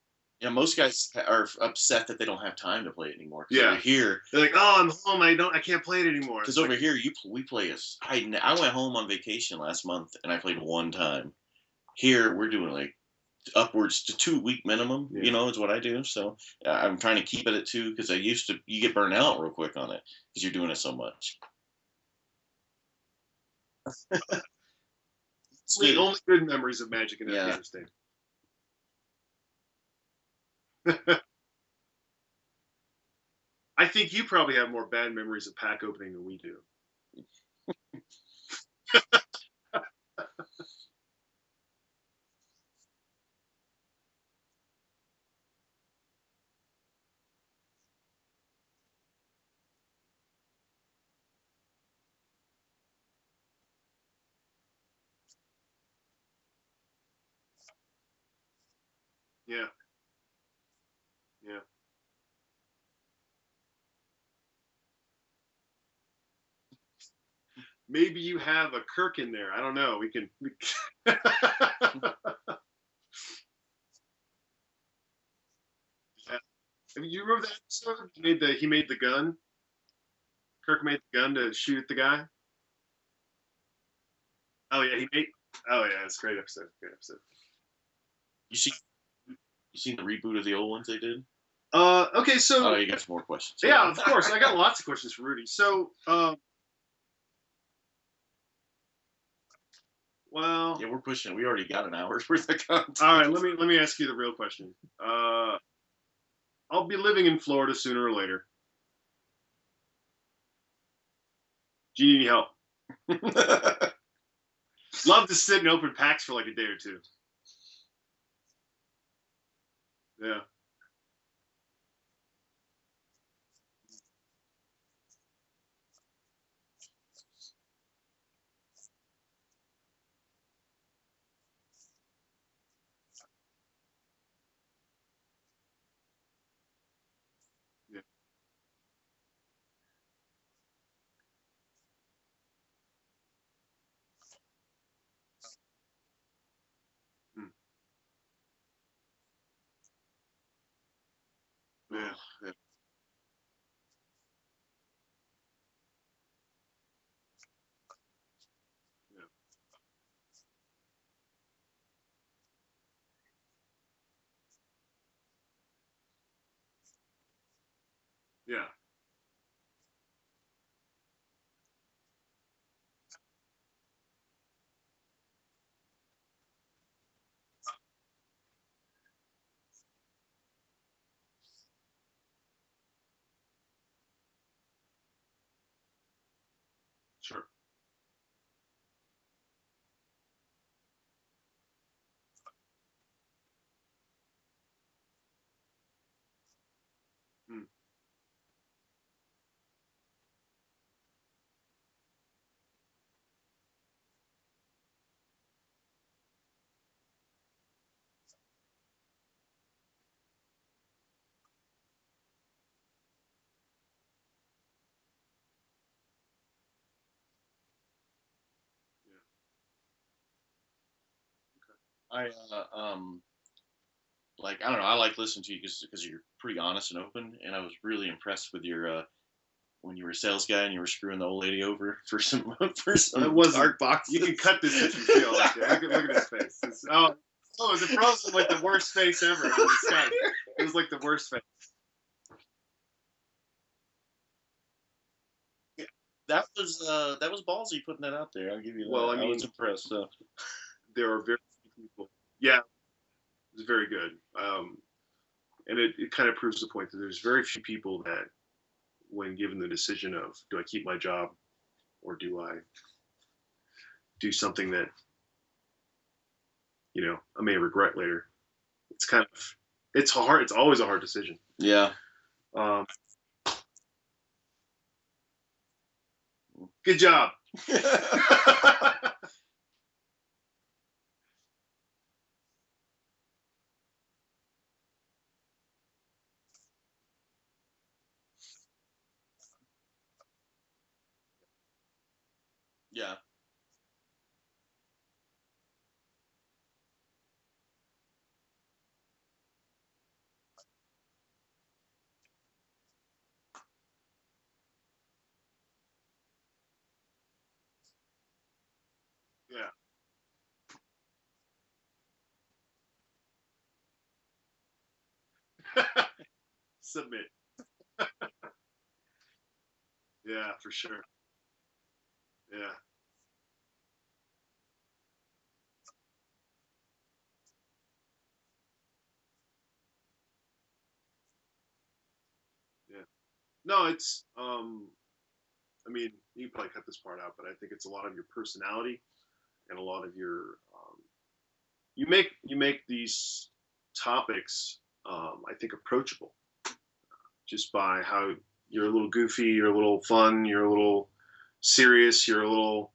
Yeah, most guys are upset that they don't have time to play it anymore. 'Cause Yeah. over here, they're like, oh, I'm home. I can't play it anymore. because It's over like, here we play us. I went home on vacation last month and I played one time. Here we're doing like upwards to 2 week minimum. Yeah. You know, is what I do. So I'm trying to keep it at two because I used to you get burned out real quick on it because you're doing it so much. It's the good. only good memories of Magic in Yeah. Afghanistan. I think you probably have more bad memories of pack opening than we do. Yeah, yeah. Maybe you have a Kirk in there. I don't know. We can. Yeah. You remember that episode? He made the gun. Kirk made the gun to shoot at the guy. Oh yeah, he made. Oh yeah, it's a great episode. Great episode. You see, you seen the reboot of the old ones they did? Okay, so Oh, you got some more questions. yeah, of course, I got lots of questions for Rudy. So, well, Yeah, we're pushing. We already got an hour's worth of content. all right. Let me ask you the real question. I'll be living in Florida sooner or later. Do you need help? Love to sit in open packs for like a day or two. Yeah, yeah, mm, yeah, yeah, yeah, yeah. Sure. Mm. Yeah. I like I don't know. I like listening to you because you're pretty honest and open, and I was really impressed with your when you were a sales guy and you were screwing the old lady over for some for It some wasn't. art boxes. You can cut this if you feel like it. Look at his face. Oh, it frozen like the worst face ever in the sky. It was like the worst face. That was ballsy putting that out there. I'll give you that. Well, I I mean, was impressed. there are very few people. Yeah, it's very good. And it kind of proves the point that there's very few people that, when given the decision of do I keep my job or do I do something that I may regret later. It's hard. It's always a hard decision. Yeah. Um, good job. Yeah. Yeah. Submit. Yeah, for sure. Yeah. Yeah. No, it's I mean, you can probably cut this part out, but I think it's a lot of your personality and a lot of your you make these topics I think approachable just by how you're a little goofy, you're a little fun, you're a little serious, you're a little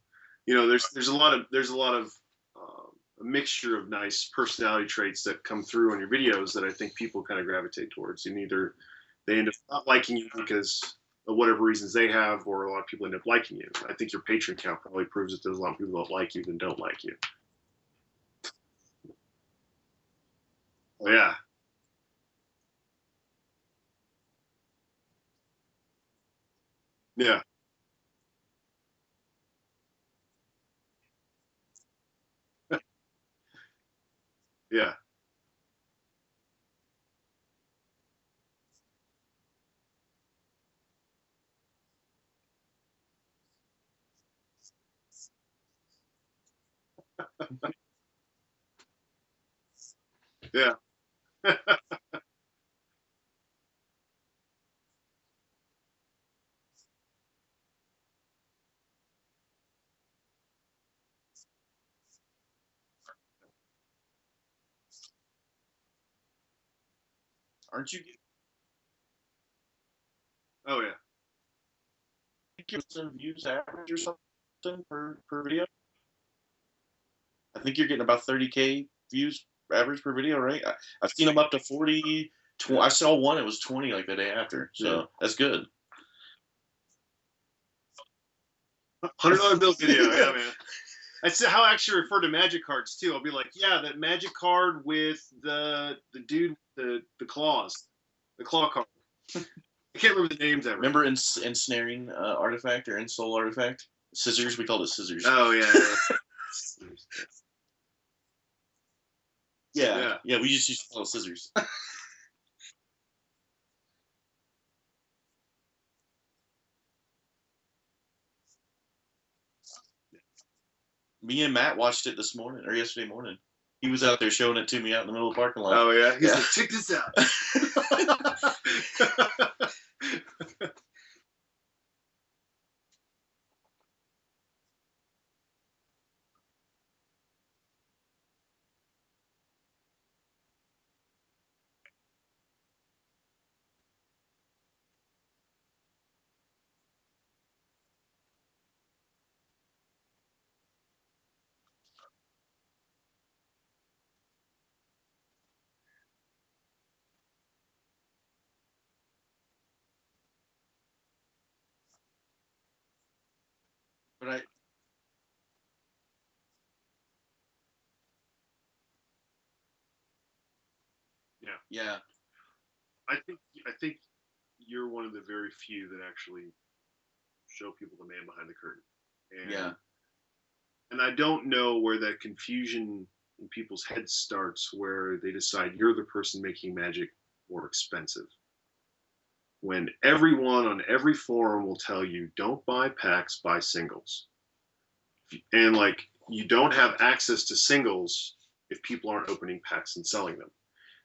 there's a lot of a mixture of nice personality traits that come through on your videos that I think people kind of gravitate towards. And either they end up not liking you because of whatever reasons they have, or a lot of people end up liking you. I think your patron count probably proves that there's a lot of people that like you than don't like you. Oh, yeah. Yeah. Yeah. Yeah. Aren't you Oh, yeah. getting some views average or something per video? I think you're getting about 30K views average per video, right? I've seen them up to 40. I saw one, it was 20 like the day after. So Yeah. that's good. $100 bill video. Yeah, man. That's how I actually refer to magic cards too. I'll be like, yeah, that magic card with the dude, the claws, the claw card. I can't remember the names ever. Remember ensnaring artifact or ensoul artifact? Scissors, we called it scissors. Oh, yeah. Yeah, we just used to call it scissors. Me and Matt watched it this morning or yesterday morning. He was out there showing it to me out in the middle of the parking lot. Oh, yeah. He's like, check this out. Yeah. I think you're one of the very few that actually show people the man behind the curtain. And Yeah. and I don't know where that confusion in people's heads starts, where they decide you're the person making Magic more expensive. When everyone on every forum will tell you, don't buy packs, buy singles. And like, you don't have access to singles if people aren't opening packs and selling them.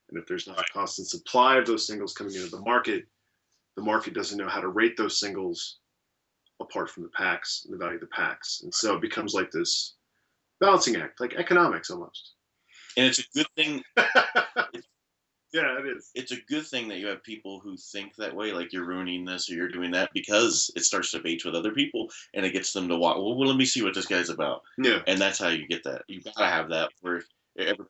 And if there's not a constant supply of those singles coming into the market doesn't know how to rate those singles apart from the packs and the value of the packs. And so it becomes like this balancing act, like economics almost. And it's a good thing. Yeah, it is. It's a good thing that you have people who think that way, like you're ruining this or you're doing that, because it starts to bait with other people and it gets them to watch. Well, let me see what this guy's about. Yeah. And that's how you get that. You gotta have that where every,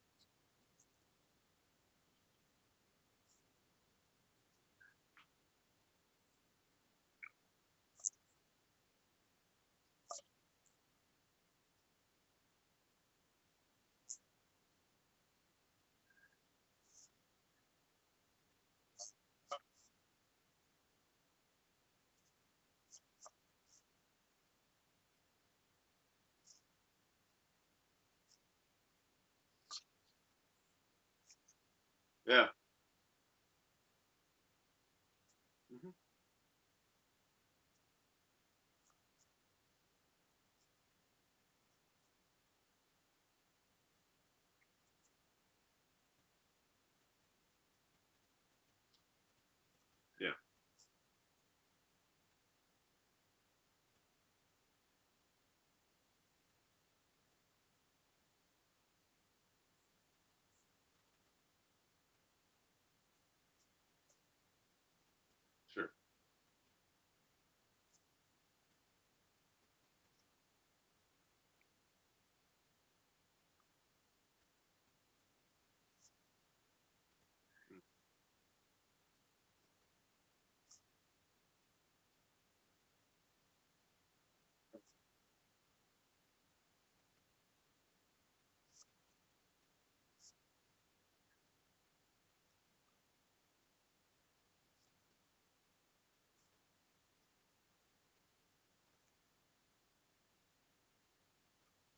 Yeah. Mm-hmm. Yeah. Sure.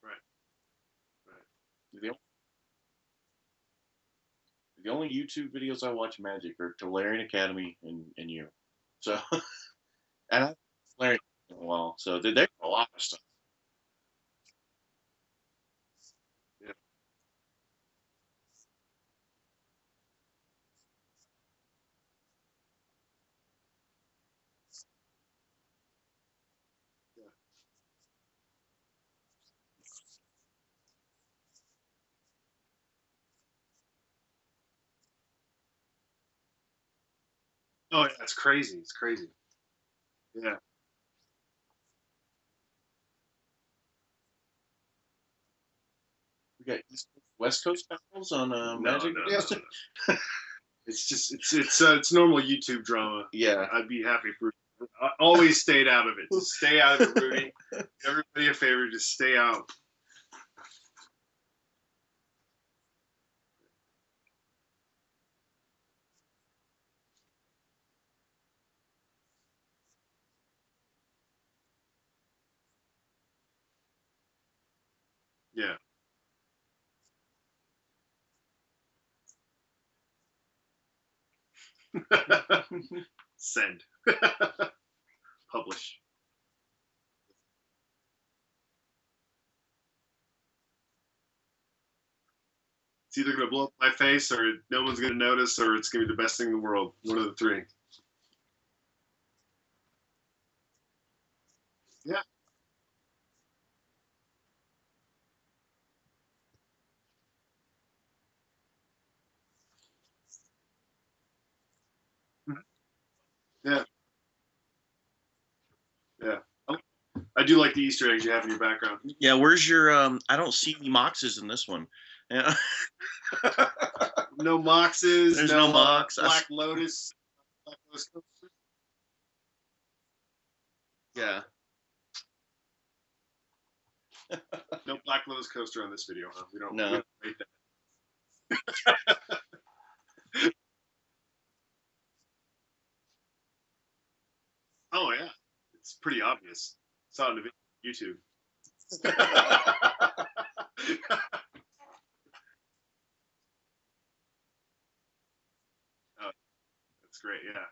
Right. Right. the, the only YouTube videos I watch Magic are Tolarian Academy and you. So, and I Tolarian in a while. So there's a lot of stuff. Yeah. Yeah. Oh yeah, it's crazy. It's crazy. Yeah. We got West Coast battles on No, Magic no, videos. no, no. It's just it's normal YouTube drama. Yeah. I'd be happy for. I always stayed out of it. Just stay out of it, Rudy. Everybody a favor, just stay out. Yeah. Send. Publish. It's either gonna blow up my face, or no one's gonna notice, or it's gonna be the best thing in the world. One of the three. Yeah. Yeah. Yeah. I do like the Easter eggs you have in your background. Yeah, where's your I don't see any moxes in this one. Yeah. No Moxes. There's no Mox. Black Lotus. Black Lotus coaster. Yeah. No Black Lotus coaster on this video, huh? We don't No. rate that. It's pretty obvious. Saw it on the YouTube. Oh, that's great. Yeah.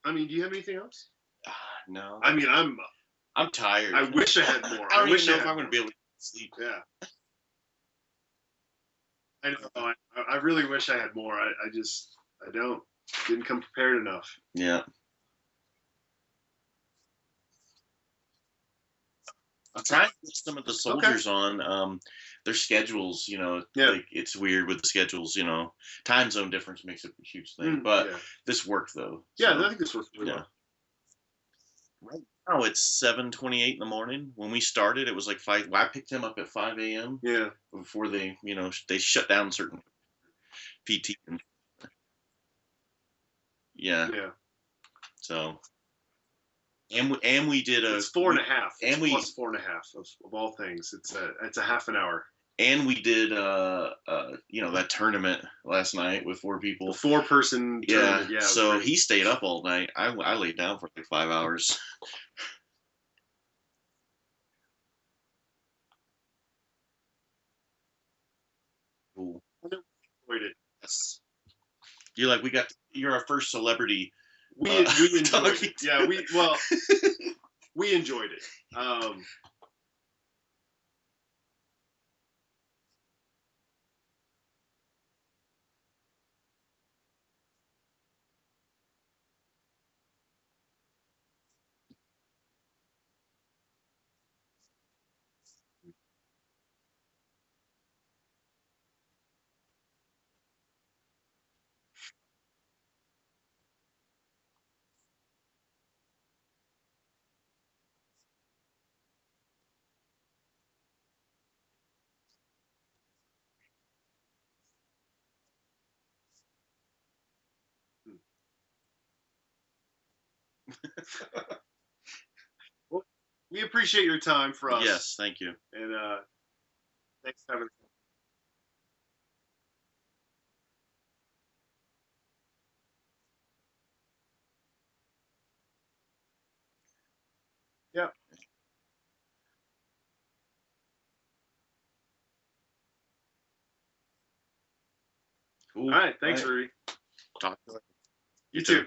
I mean, do you have anything else? No. I mean, I'm tired. I wish I had more. I don't wish even know I if had I'm going to more. be able to sleep. Yeah. I know. I really wish I had more. I don't. Didn't come prepared enough. Yeah. I'm trying to get some of the soldiers on. Their schedules, like it's weird with the schedules, time zone difference makes a huge thing. But this worked though. Yeah, so, I think this worked really well. Right now it's 7:28 in the morning. When we started, it was like 5. Well, I picked him up at 5 a.m. Yeah. Before they, they shut down certain PT. Yeah. Yeah. So. And we did it's 4.5. And we plus 4.5 of all things. It's a half an hour. And we did that tournament last night with 4 people. The 4-person tournament. Yeah. So he stayed up all night. I laid down for like 5 hours. Cool. I enjoyed it. Yes. You're our first celebrity. We enjoyed it. Yeah, we enjoyed it. Well, we appreciate your time for us. Yes, thank you. And thanks for having us. Yeah. Cool. All right. Thanks, Rudy. Talk to you later. You too.